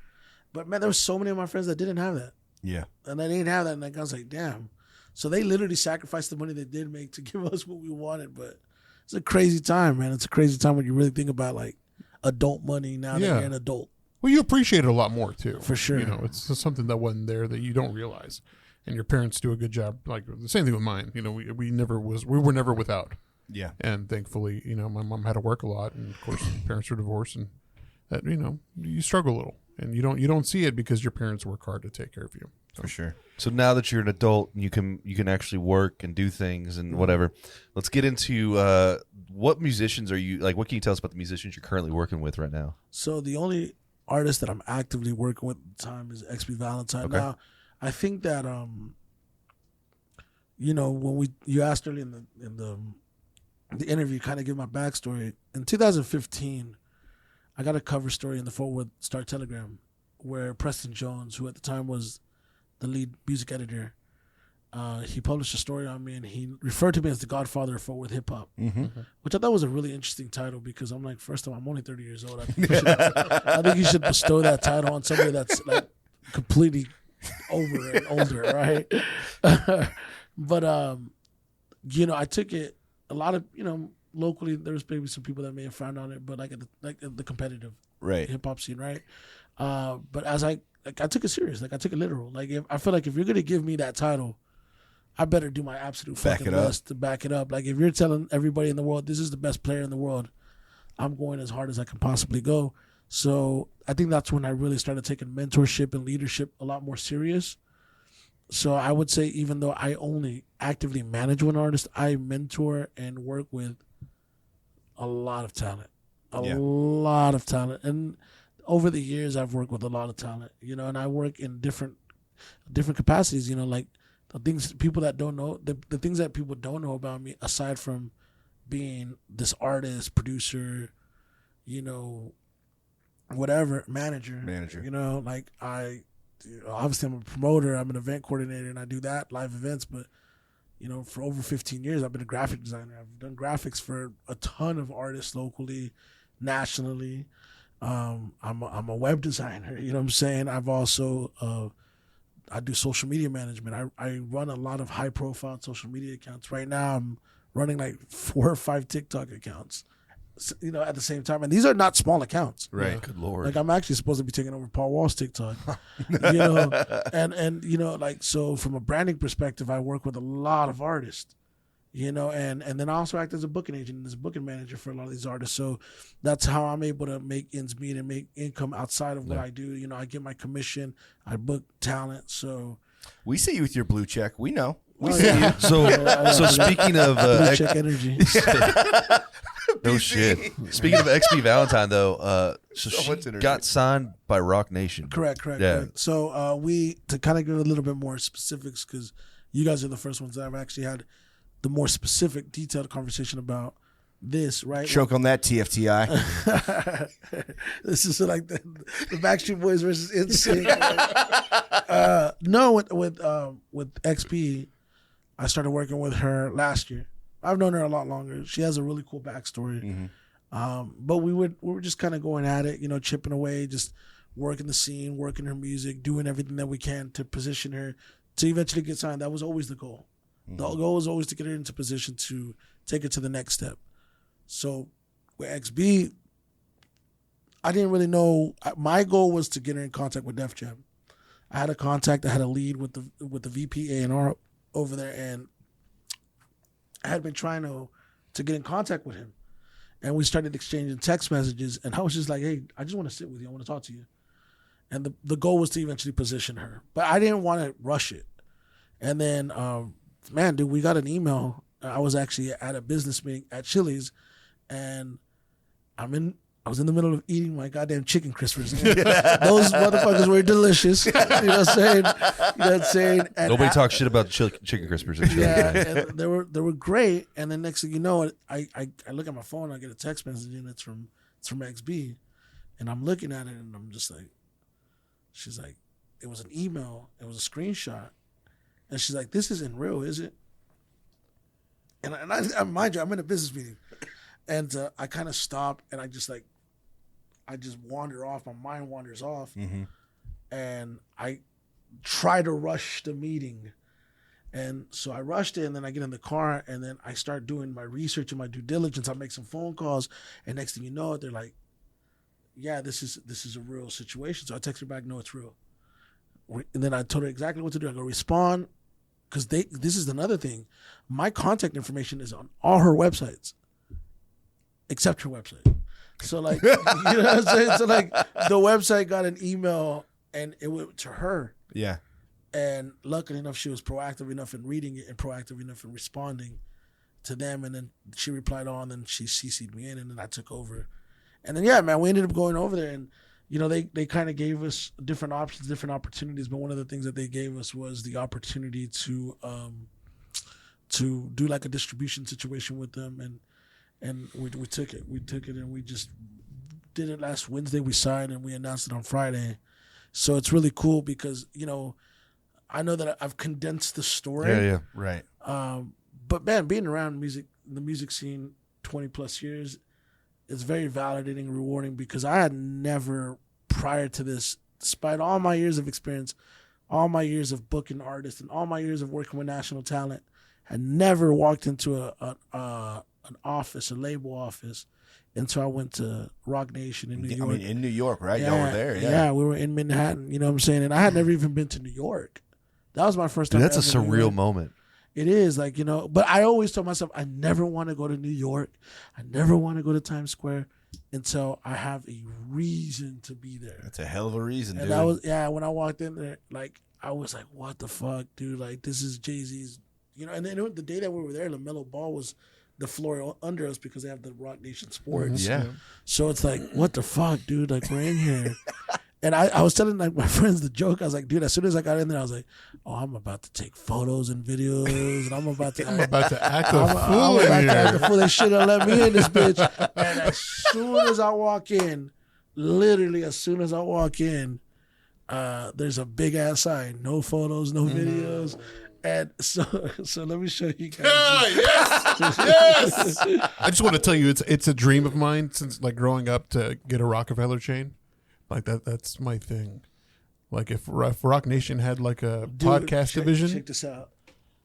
But man, there were so many of my friends that didn't have that. Yeah. And they didn't have that. And like, I was like, damn. So they literally sacrificed the money they did make to give us what we wanted. But it's a crazy time, man. It's a crazy time when you really think about like adult money now that you're an adult. Well, you appreciate it a lot more too. For sure. You know, it's just something that wasn't there that you don't realize. And your parents do a good job. Like the same thing with mine. You know, we were never without. Yeah. And thankfully, you know, my mom had to work a lot, and of course, parents are divorced, and that, you know, you struggle a little, and you don't see it because your parents work hard to take care of you. So. For sure. So now that you're an adult and you can actually work and do things and whatever, let's get into what musicians are you like? What can you tell us about the musicians you're currently working with right now? So the only artist that I'm actively working with at the time is XB Valentine. Okay. Now, I think that you know, when you asked earlier in the interview, kind of give my backstory. In 2015, I got a cover story in the Fort Worth Star Telegram where Preston Jones, who at the time was the lead music editor, he published a story on me, and he referred to me as the godfather of Fort Worth hip hop, which I thought was a really interesting title because I'm like, first of all, I'm only 30 years old. I think you should bestow that title on somebody that's like completely over and older, right? But you know, I took it. A lot of, you know, locally there was maybe some people that may have frowned on it, but like at the competitive hip hop scene, right? But as I took it serious, like I took it literal. Like I feel like if you're gonna give me that title, I better do my absolute fucking best to back it up. Like if you're telling everybody in the world this is the best player in the world, I'm going as hard as I can possibly go. So I think that's when I really started taking mentorship and leadership a lot more serious. So I would say, even though I only actively manage one artist, I mentor and work with a lot of talent. A lot of talent. And over the years, I've worked with a lot of talent, you know, and I work in different capacities, you know, like the things people that don't know, the things that people don't know about me, aside from being this artist, producer, you know, whatever, manager, you know, like obviously I'm a promoter, I'm an event coordinator, and I do that, live events, but you know, for over 15 years, I've been a graphic designer. I've done graphics for a ton of artists locally, nationally. I'm a web designer, you know what I'm saying? I've also, I do social media management. I run a lot of high profile social media accounts. Right now I'm running like 4 or 5 TikTok accounts, you know, at the same time. And these are not small accounts. Right. You know? Good Lord. Like I'm actually supposed to be taking over Paul Wall's TikTok, you know, and, you know, like, so from a branding perspective, I work with a lot of artists, you know, and then I also act as a booking agent and as a booking manager for a lot of these artists. So that's how I'm able to make ends meet and make income outside of what I do. You know, I get my commission, I book talent. So we see you with your blue check. We know. We Oh, see yeah. you. So speaking of blue check energy. no shit. Speaking of XP Valentine though, so much she energy. got signed by Rock Nation. Correct. Yeah. So to kind of give a little bit more specifics, because you guys are the first ones that I've actually had the more specific, detailed conversation about this, right? Choke on that, TFTI. This is like the Backstreet Boys versus NSYNC. No, with XP, I started working with her last year. I've known her a lot longer. She has a really cool backstory. But we were just kind of going at it, you know, chipping away, just working the scene, working her music, doing everything that we can to position her to eventually get signed. That was always the goal. The goal was always to get her into position to take her to the next step. So with XB, I didn't really know. My goal was to get her in contact with Def Jam. I had a contact. I had a lead with the VP A&R over there, and I had been trying to get in contact with him. And we started exchanging text messages, and I was just like, hey, I just want to sit with you. I want to talk to you. And the goal was to eventually position her. But I didn't want to rush it. And then, man, dude, we got an email. I was actually at a business meeting at Chili's, and I was in the middle of eating my goddamn chicken crispers. Those motherfuckers were delicious. You know what I'm saying? You know what I'm saying? And Nobody talks shit about chicken crispers. And shit. yeah, and they were great. And then next thing you know, I look at my phone, I get a text message, and it's from XB, and I'm looking at it, and I'm just like, she's like, it was an email, it was a screenshot, and she's like, this isn't real, is it? And I mind you, I'm in a business meeting, and I kind of stop, and I just wander off. My mind wanders off, and I try to rush the meeting. And so I rushed it, and then I get in the car, and then I start doing my research and my due diligence. I make some phone calls, and next thing you know, they're like, yeah, this is a real situation. So I text her back, no, it's real. And then I told her exactly what to do. I go, respond, because this is another thing. My contact information is on all her websites, except her website. So like, you know what I'm saying? So like, the website got an email, and it went to her. Yeah. And luckily enough, she was proactive enough in reading it and proactive enough in responding to them. And then she replied on, and she CC'd me in, and then I took over. And then, yeah, man, we ended up going over there, and, you know, they kind of gave us different options, different opportunities. But one of the things that they gave us was the opportunity to do like a distribution situation with them. And we took it. We took it, and we just did it last Wednesday. We signed, and we announced it on Friday. So it's really cool because, you know, I know that I've condensed the story. Yeah. Right. But man, being around the music scene 20 plus years, it's very validating and rewarding, because I had never, prior to this, despite all my years of experience, all my years of booking artists, and all my years of working with national talent, had never walked into an office, a label office, until I went to Rock Nation in New York. I mean, in New York, right? Yeah, Y'all were there. Yeah, we were in Manhattan. You know what I'm saying? And I had never even been to New York. That was my first time. Dude, that's a ever in New surreal York. moment. It is, like, you know, but I always told myself I never want to go to New York. I never want to go to Times Square until I have a reason to be there. That's a hell of a reason, And dude. that was, when I walked in there, like, I was like, what the fuck, dude? Like, this is Jay-Z's, you know. And then the day that we were there, LaMelo Ball was the floor under us because they have the Rock Nation Sports. Yeah. So it's like, what the fuck, dude? Like, we're in here. And I was telling like my friends the joke. I was like, dude, as soon as I got in there, I was like, oh, I'm about to take photos and videos, and I'm about to act a fool in here. They should have let me in this bitch. And as soon as I walk in, literally as soon as I walk in, there's a big ass sign, no photos, no videos. And so let me show you guys. Yes. I just want to tell you, it's a dream of mine since like growing up to get a Rockefeller chain. Like that's my thing. Like if Rock Nation had like a podcast division. Check this out.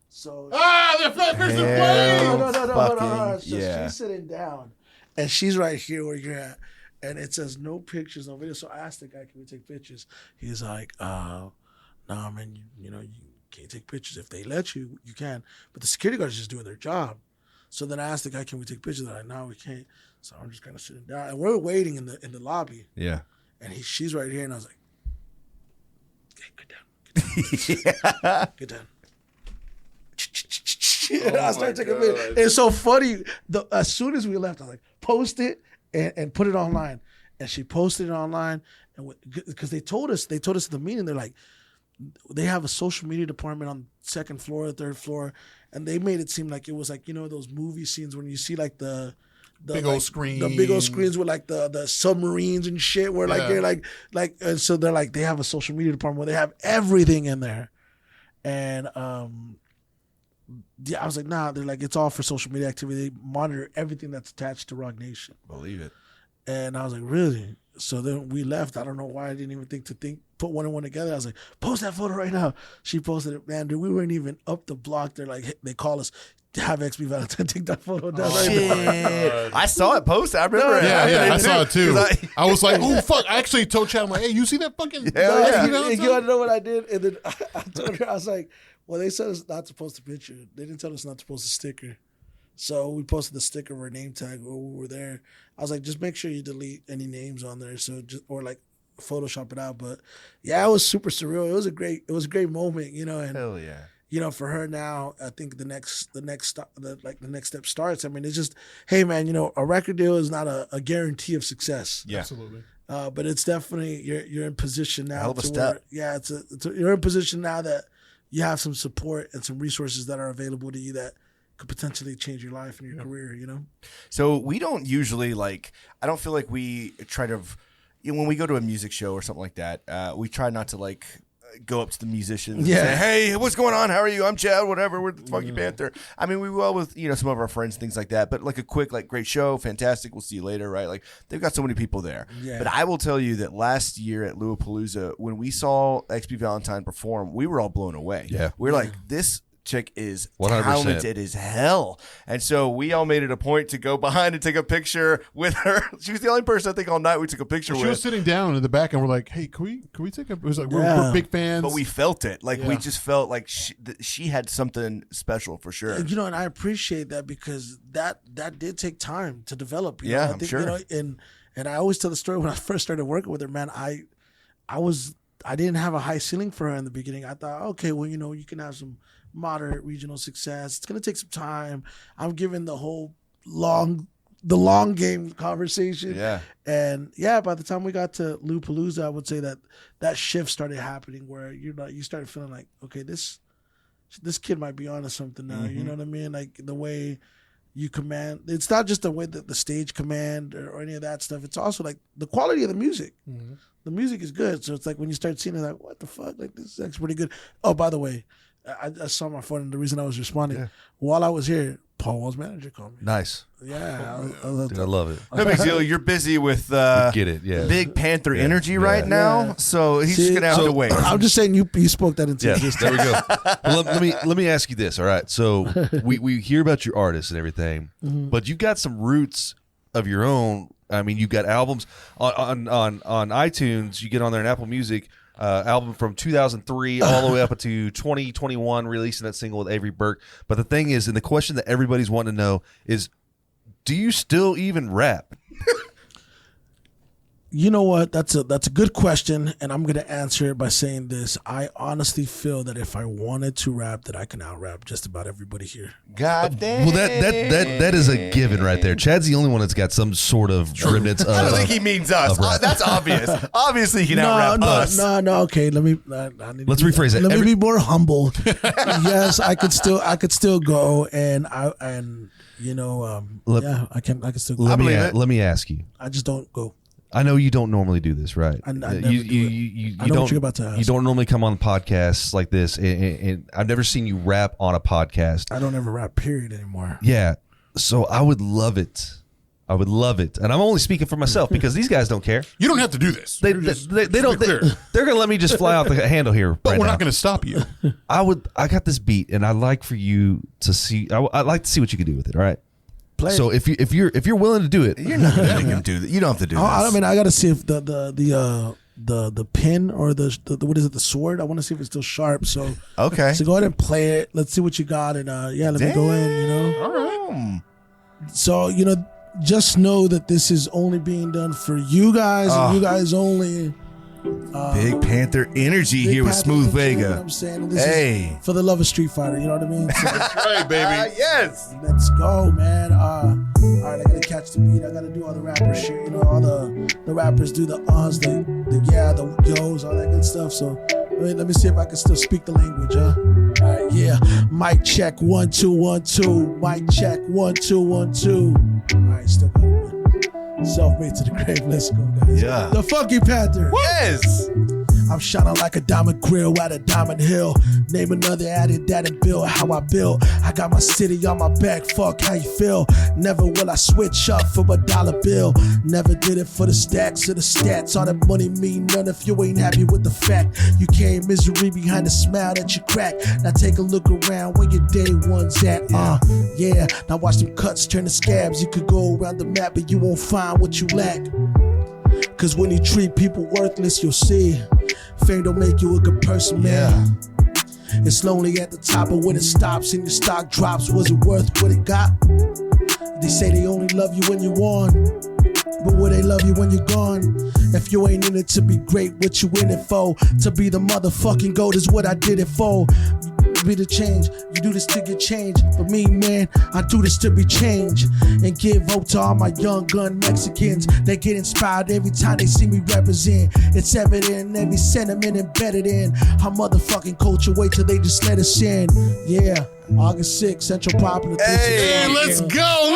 So they're flippers and planes. No. So she's sitting down, and she's right here where you're at, and it says no pictures, no video. So I asked the guy, "Can we take pictures?" He's like, "No, man. You can't take pictures. If they let you, you can. But the security guards just doing their job." So then I asked the guy, "Can we take pictures?" They're like, "No, we can't." So I'm just kind of sitting down, and we're waiting in the lobby. Yeah. And she's right here, and I was like, "Hey, get down. Get down." I started taking a video. It's so funny. As soon as we left, I was like, "Post it and put it online." And she posted it online, and because they told us at the meeting, they're like, they have a social media department on second floor, third floor, and they made it seem like it was like, you know, those movie scenes when you see like the big old screen, the big old screens with like the submarines and shit, where like they're like, and so they're like, they have a social media department where they have everything in there, and I was like, nah, they're like, it's all for social media activity. They monitor everything that's attached to Rock Nation. Believe it. And I was like, really? So then we left. I don't know why I didn't even think to put one and one together. I was like, post that photo right now. She posted it. Man, dude, we weren't even up the block. They're like, they call us, have XB Valentine take that photo down. Shit. I saw it posted. I remember it. Yeah, I saw it too. I was like, oh, fuck. I actually told Chad, I'm like, hey, you see that fucking... You want to know what I did? And then I told her, I was like, well, they said us not to post a picture. They didn't tell us not to post a sticker. So we posted the sticker of our name tag while we were there. I was like, just make sure you delete any names on there, or like Photoshop it out. But yeah, it was super surreal. It was a great moment, you know. And hell yeah, you know, for her now, I think the next step starts. I memean, it's just, hey man, you know, a record deal is not a guarantee of success. Yeah, absolutely. But it's definitely you're in position now. Hell of a step. You're in position now that you have some support and some resources that are available to you that could potentially change your life and your career, you know? So we don't usually I don't feel like we try to, when we go to a music show or something like that, we try not to go up to the musicians and say, hey, what's going on? How are you? I'm Chad, whatever. We're the Funky Panther. I mean, we will with, some of our friends, things like that, but like a quick, great show, fantastic, we'll see you later, right? Like they've got so many people there. Yeah. But I will tell you that last year at Lollapalooza, when we saw XB Valentine perform, we were all blown away. Yeah. We're like, this chick is 100%. talented as hell. And so we all made it a point to go behind and take a picture with her. She was the only person I think all night we took a picture with. She was sitting down in the back and we're like, hey, can we take a, it was like, we're big fans. But we felt it. We just felt like she had something special for sure. You know, and I appreciate that because that did take time to develop. You yeah, know? I I'm think, sure. You know, and I always tell the story when I first started working with her, man, I didn't have a high ceiling for her in the beginning. I thought, okay, well, you can have some moderate regional success. It's going to take some time. I'm giving the whole long game conversation. Yeah. And yeah, by the time we got to Lollapalooza, I would say that shift started happening where you started feeling like, okay, this kid might be onto something now. Mm-hmm. You know what I mean? Like the way you command. It's not just the way that the stage command or any of that stuff. It's also like the quality of the music. Mm-hmm. The music is good. So it's like when you start seeing it, like, what the fuck? Like this is actually pretty good. Oh, by the way, I saw my phone, and the reason I was responding while I was here, Paul Wall's manager called me. Nice. Yeah, I love it. No big deal. You're busy with get it, Big Panther energy right now, so he's just gonna have to wait. I'm just saying you spoke that into existence. There we go. Well, let me ask you this. All right, so we hear about your artists and everything, but you've got some roots of your own. I mean, you've got albums on iTunes. You get on there in Apple Music. Album from 2003 all the way up to 2021, releasing that single with Avery Burke. But the thing is, and the question that everybody's wanting to know is, do you still even rap? You know what? That's a good question, and I'm gonna answer it by saying this. I honestly feel that if I wanted to rap, that I can out-rap just about everybody here. God damn. Well, that is a given right there. Chad's the only one that's got some sort of remnants of. I don't think he means us. That's obvious. Obviously, he can out-rap us. No. Okay, let's rephrase it. Let me be more humble. Yes, I could still go, and I can still go. Let me ask you. I just don't go. I know you don't normally do this, right? I never you I know what you're about to ask. You don't normally come on podcasts like this, and I've never seen you rap on a podcast. I don't ever rap, period, anymore. Yeah, so I would love it. And I'm only speaking for myself because these guys don't care. You don't have to do this. They don't. They're gonna let me just fly out the handle here. But we're not gonna stop you. I got this beat, and I'd like for you to see. I'd like to see what you can do with it. All right. So if you're willing to do it, you're not letting him do that. You don't have to do this. I mean, I got to see if the pin or the what is it, the sword? I want to see if it's still sharp. So okay, so go ahead and play it. Let's see what you got, and let me go in. You know, all right. So just know that this is only being done for you guys, and you guys only. Big Panther energy here with Smoothvega. You know what I'm saying? This is for the love of Street Fighter. You know what I mean? So, that's right, baby. Yes. Let's go, man. All right, I gotta catch the beat. I gotta do all the rapper shit. All the rappers do the uhs, the yos, all that good stuff. So let me see if I can still speak the language, huh? All right, yeah. Mic check 1 2 1 2. Mic check 1 2 1 2. All right, still got it, man. Self-made to the grave. Let's go, guys. Yeah. The Funky Panther. Yes. I'm shining like a diamond grill at a diamond hill. Name another added that and build how I build. I got my city on my back. Fuck how you feel. Never will I switch up for a dollar bill. Never did it for the stacks or the stats. All that money mean none if you ain't happy with the fact. You carry misery behind the smile that you crack. Now take a look around where your day one's at. Yeah. Now watch them cuts turn to scabs. You could go around the map but you won't find what you lack. Cause when you treat people worthless, you'll see fame don't make you a good person, man. It's lonely at the top, but when it stops and your stock drops, was it worth what it got? They say they only love you when you won, but will they love you when you're gone? If you ain't in it to be great, what you in it for? To be the motherfucking GOAT is what I did it for. Be the change, you do this to get change. For me, man, I do this to be changed. And give hope to all my young gun Mexicans. They get inspired every time they see me represent. It's evident in every sentiment embedded in our motherfucking culture. Wait till they just let us in. Yeah, August 6th, Central Popular. Hey, let's go.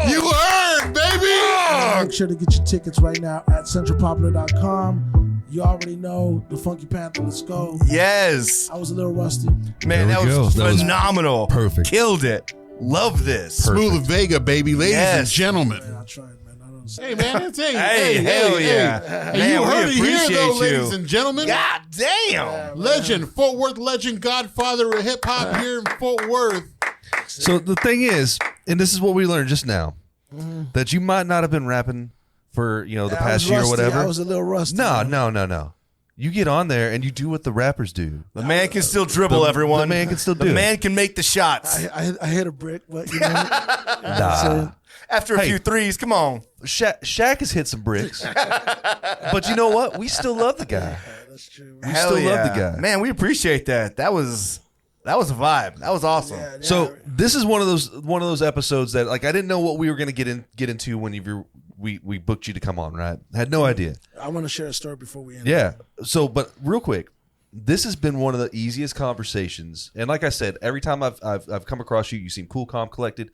You heard, baby. Make sure to get your tickets right now at centralpopular.com. You already know the Funky Panther. Let's go. Yes. I was a little rusty. Man, that was phenomenal. Perfect. Killed it. Love this. Smoothvega, baby. Ladies and gentlemen. Man, I tried, man. I don't say. Hey, man. It's Hey, hell yeah. Hey, Man, you we heard it here, appreciate though, you. ladies and gentlemen. God damn. Legend, Fort Worth legend, godfather of hip hop here in Fort Worth. So the thing is, and this is what we learned just now, that you might not have been rapping for the past year or whatever. I was a little rusty. No. You get on there and you do what the rappers do. The man can still dribble, everyone. The man can still do The it. man can make the shots. I hit a brick, but you know. After a few threes, come on. Shaq has hit some bricks. But you know what? We still love the guy. That's true. We still love the guy. Man, we appreciate that. That was a vibe. That was awesome. Yeah, So this is one of those episodes that I didn't know what we were going to get into when we booked you to come on, right? I had no idea. I want to share a story before we end. Yeah. So, but real quick, this has been one of the easiest conversations, and like I said, every time I've come across you, you seem cool, calm, collected,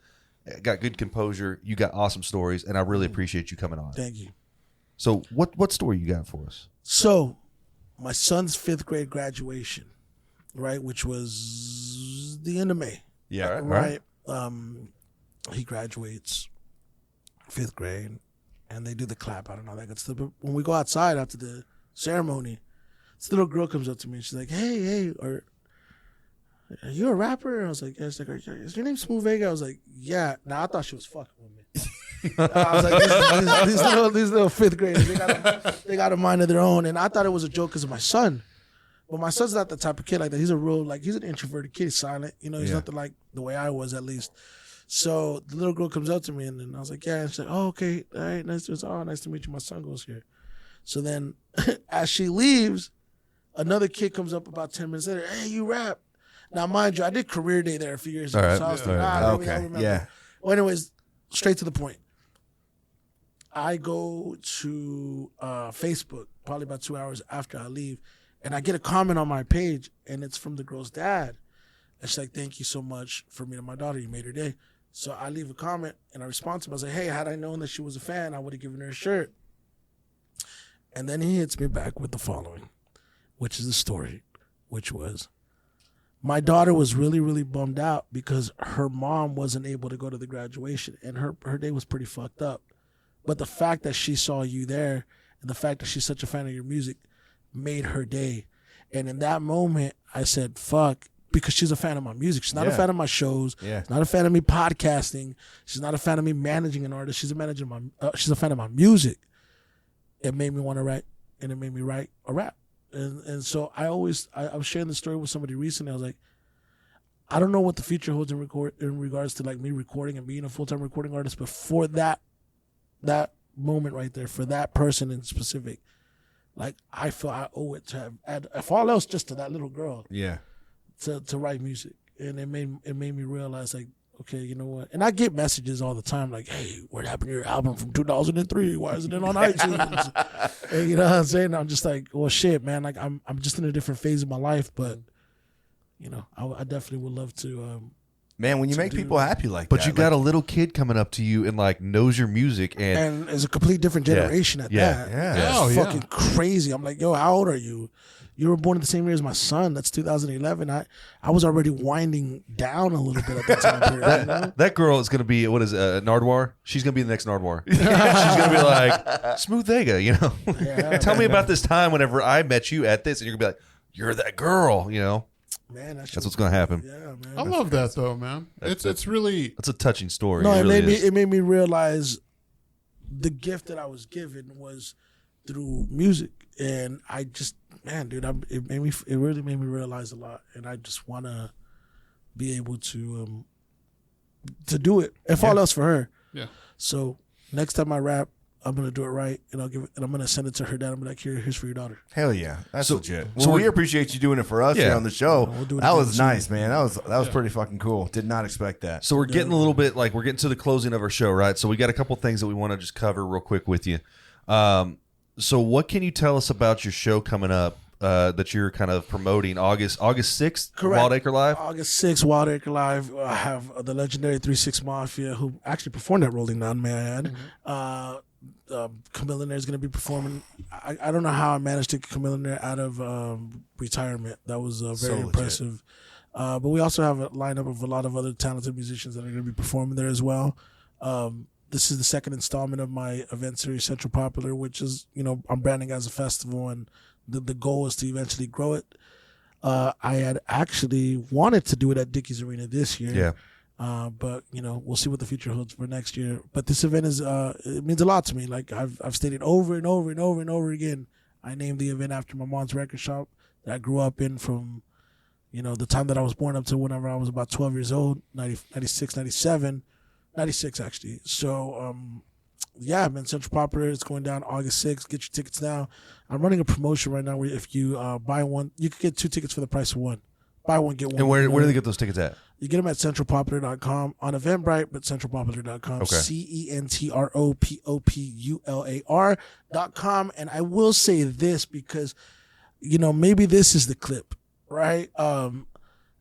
got good composure, you got awesome stories, and I really appreciate you coming on. Thank you. So, what story you got for us? So, my son's 5th grade graduation, right, which was the end of May. Yeah. Right. He graduates 5th grade. And they do the clap. I don't know that good stuff. But when we go outside after the ceremony, this little girl comes up to me and she's like, "Hey, are you a rapper?" And I was like, "Yeah." She's like, "Is your name Smoothvega?" I was like, "Yeah." Now I thought she was fucking with me. I was like, these little 5th graders, they got a mind of their own. And I thought it was a joke because of my son. But my son's not the type of kid like that. He's a real, he's an introverted kid. He's silent. He's nothing like the way I was, at least. So the little girl comes up to me, and then I was like, yeah. And she's like, oh, okay. All right, nice to meet you. My son goes here. So then as she leaves, another kid comes up about 10 minutes later. Hey, you rap. Now, mind you, I did career day there a few years ago. Right. So I was like, Okay. I remember. Yeah. Well, anyways, straight to the point. I go to Facebook probably about 2 hours after I leave, and I get a comment on my page, and it's from the girl's dad. And she's like, thank you so much for meeting my daughter. You made her day. So I leave a comment, and I respond to him. I was like, hey, had I known that she was a fan, I would have given her a shirt. And then he hits me back with the following, which is the story, which was, my daughter was really, really bummed out because her mom wasn't able to go to the graduation, and her day was pretty fucked up. But the fact that she saw you there and the fact that she's such a fan of your music made her day. And in that moment, I said, fuck, because she's a fan of my music. She's not a fan of my shows. Yeah. She's not a fan of me podcasting. She's not a fan of me managing an artist. She's a fan of my music. It made me want to write, and it made me write a rap. And so I was sharing the story with somebody recently. I was like, I don't know what the future holds in regards to like me recording and being a full-time recording artist, but for that moment right there, for that person in specific, like I feel I owe it to have, if all else, just to that little girl. Yeah. To write music. And it made me realize, like, okay, you know what? And I get messages all the time like, hey, what happened to your album from 2003? Why isn't it on iTunes? And you know what I'm saying? I'm just like, well, shit, man. Like, I'm just in a different phase of my life, but, you know, I definitely would love to. Man, when you make people happy like that. But you got a little kid coming up to you and like knows your music and it's a complete different generation at that. Yeah. It's fucking crazy. I'm like, yo, how old are you? You were born at the same year as my son. That's 2011. I was already winding down a little bit at the time period. You know? That girl is going to be, what is it, Nardwar? She's going to be the next Nardwar. She's going to be like, Smoothvega, you know? Yeah, Tell me about this time whenever I met you at this. And you're going to be like, you're that girl, you know? Man, that's what's going to happen. Yeah, man. I love that though, man. It's really, it's a touching story. No, it really it made me realize the gift that I was given was through music, and I just, man, dude, it really made me realize a lot, and I just want to be able to do it, if all else for her. yeah. So next time I rap, I'm gonna do it right, and I'm gonna send it to her dad. I'm like, here's for your daughter. Hell yeah, that's legit. so Well, we appreciate you doing it for us here on the show. We'll do it that again was soon. nice, man. That was pretty fucking cool. Did not expect that. So we're getting a little bit like we're getting to the closing of our show, right? So we got a couple things that we want to just cover real quick with you. So what can you tell us about your show coming up that you're kind of promoting August 6th? Correct. Wild Acre Live? August 6th, Wild Acre Live. I have the legendary 3-6 Mafia, who actually performed at Rolling Down, may I add. Camilla Nair is going to be performing. I don't know how I managed to get Camilla Nair out of retirement. That was very impressive. But we also have a lineup of a lot of other talented musicians that are going to be performing there as well. This is the second installment of my event series, Central Popular, which is, you know, I'm branding as a festival, and the goal is to eventually grow it. I had actually wanted to do it at Dickies Arena this year. Yeah. But you know, we'll see what the future holds for next year. But this event is it means a lot to me. Like I've stated over and over and over and over again. I named the event after my mom's record shop that I grew up in from, you know, the time that I was born up to whenever I was about 12 years old, 96, 97, 96 actually. So yeah, man, Central Popular is going down August 6th. Get your tickets now. I'm running a promotion right now where if you buy one, you could get 2 tickets for the price of one. Buy one, get one. And where do they get those tickets at? You get them at centralpopular.com, on Eventbrite, but centralpopular.com. Okay. CENTROPOPULAR.com. And I will say this because, you know, maybe this is the clip, right?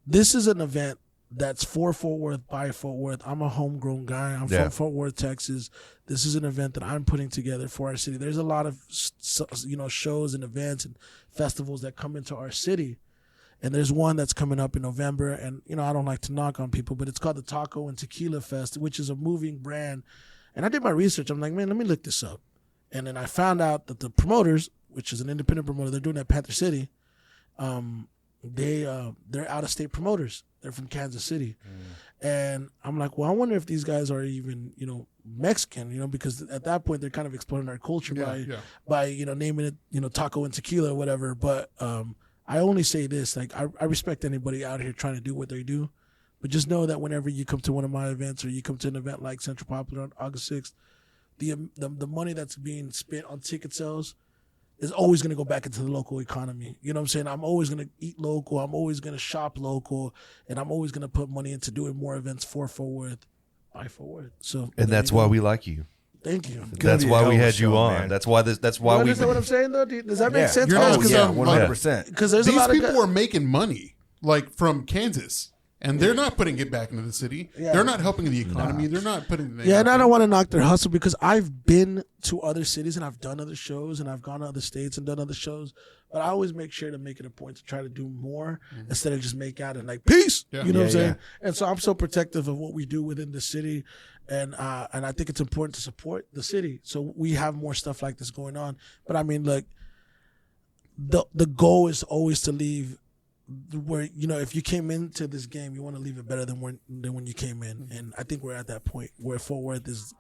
This is an event that's for Fort Worth, by Fort Worth. I'm a homegrown guy. I'm from Fort Worth, Texas. This is an event that I'm putting together for our city. There's a lot of, you know, shows and events and festivals that come into our city. And there's one that's coming up in November. And, you know, I don't like to knock on people, but it's called the Taco and Tequila Fest, which is a moving brand. And I did my research. I'm like, man, let me look this up. And then I found out that the promoters, which is an independent promoter, they're doing it at Panther City. They're out-of-state promoters. They're from Kansas City. And I'm like, well, I wonder if these guys are even, you know, Mexican, you know, because at that point they're kind of exploiting our culture by, you know, naming it, you know, Taco and Tequila or whatever. But I only say this, like, I respect anybody out here trying to do what they do, But just know that whenever you come to one of my events or you come to an event like Central Popular on August 6th, the money that's being spent on ticket sales is always going to go back into the local economy. You know what I'm saying? I'm always going to eat local. I'm always going to shop local. And I'm always going to put money into doing more events for Fort Worth, by Fort Worth. So, and that's why we like you. Thank you. That's why we had you on. Man. That's why You understand what I'm saying, though? Does that make sense? You're guys? not- 'Cause, 100%. Because there's a These lot of people are making money, like from Kansas, and they're not putting it back into the city. Yeah. They're not helping the economy. They're not putting. Yeah, and I don't want to knock their hustle because I've been to other cities and I've done other shows and I've gone to other states and done other shows. But I always make sure to make it a point to try to do more instead of just make out and like peace. Yeah. You know what I'm Yeah, saying? And so I'm so protective of what we do within the city, and I think it's important to support the city. So we have more stuff like this going on. But I mean, look, the goal is always to leave where, you know, if you came into this game, you want to leave it better than when you came in. And I think we're at that point where Fort Worth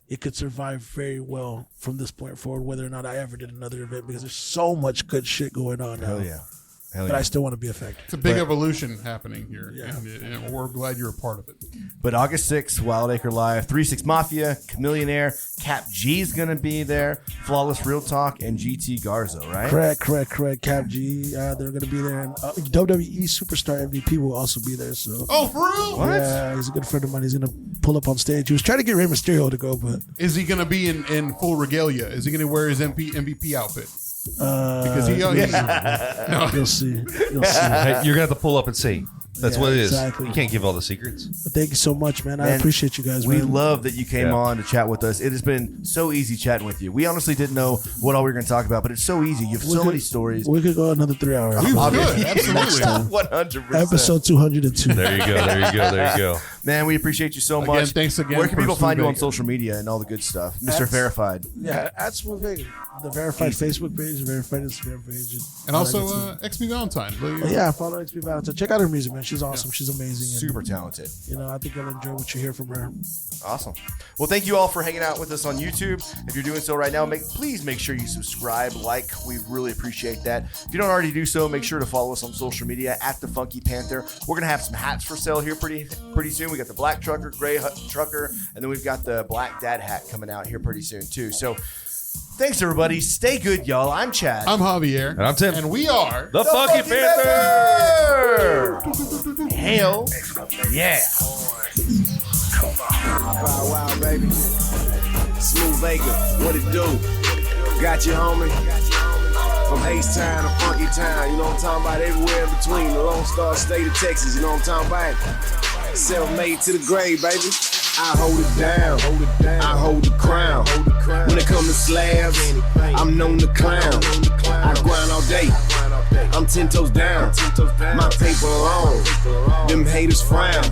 it could survive very well from this point forward, whether or not I ever did another event, because there's so much good shit going on now. Hell yeah. Hell But yeah. I still want to be effective. It's a big evolution happening here, Yeah. and we're glad you're a part of it. But August 6th, Wild Acre Live, 3-6 Mafia, Chameleonaire, Cap G's going to be there, Flawless Real Talk, and GT Garzo, right? Correct. Cap G, they're going to be there. And WWE Superstar MVP will also be there. So, Oh, for real? What? yeah, he's a good friend of mine. He's going to pull up on stage. He was trying to get Rey Mysterio to go, but Is he going to be in full regalia? Is he going to wear his MVP outfit? Because you'll see. You'll see. Hey, you're gonna have to pull up and see. That's Yeah, what it is. exactly. You can't give all the secrets. But thank you so much, man. I Man, appreciate you guys. We man. love that you came Yeah. on to chat with us. It has been so easy chatting with you. We honestly didn't know what all we were going to talk about, but it's so easy. You have so many stories. We could go another 3 hours. We could, Obviously. absolutely. 100%. Episode 202. There you go. Man, we appreciate you so Again, much. thanks again Where can for people find you on Smoothvega. social media and all the good stuff? Mr. That's- Verified. Yeah, at Smoothvega, the verified Facebook page, the verified Instagram page, And also XB Valentine. yeah, follow XP Valentine. Check out her music, man. She's awesome. She's amazing. And, Super talented. you know, I think you'll enjoy what you hear from her. Awesome. Well, thank you all for hanging out with us on YouTube. If you're doing so right now, please make sure you subscribe, like. We really appreciate that. If you don't already do so, make sure to follow us on social media at the Funky Panther. We're gonna have some hats for sale here pretty soon. We got the black trucker, gray trucker, and then we've got the black dad hat coming out here pretty soon too. So, thanks everybody. Stay good, y'all. I'm Chad. I'm Javier. And I'm Tim. And we are The Funky Panther. Hell yeah. Wild, wild, baby. Smoothvega, what it do? Got you, homie. From H-Town to Funky Town, you know what I'm talking about? Everywhere in between, the Lone Star State of Texas, you know what I'm talking about? Self-made to the grave, baby. I hold it down, I hold the crown. When it comes to slabs, I'm known to clown. I grind all day, I'm 10 toes down. My paper long, them haters frown.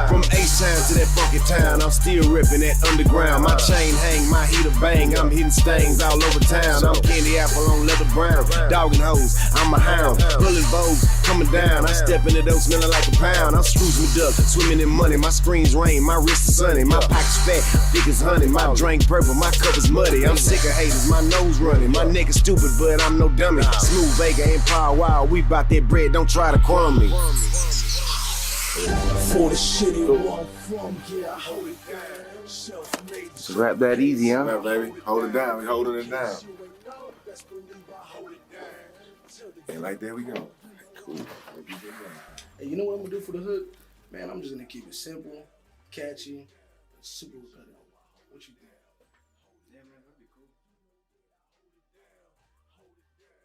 From H-Town to that funky town, I'm still ripping that underground. My chain hang, my heater bang, I'm hitting stains all over town. I'm candy apple on leather brown, dogging hoes, I'm a hound. Pulling bows, coming down, I step into those smelling like a pound. I'm Scrooge McDuck, swimming in money, my screens rain, my wrist is sunny, my pockets fat, thick as honey, my drink purple, my cup is muddy. I'm sick of haters, my nose running, my neck is stupid, but I'm no dummy. Smoothvega and Power Wild, we bout that bread, don't try to crumb me. For the city where I'm from, yeah, I hold it down. Self-made. Rap that easy, huh? Yeah, baby. Hold it down. We holding it down. And like there we go. Cool. Hey, you know what I'm gonna do for the hook? Man, I'm just gonna keep it simple, catchy, super repetitive.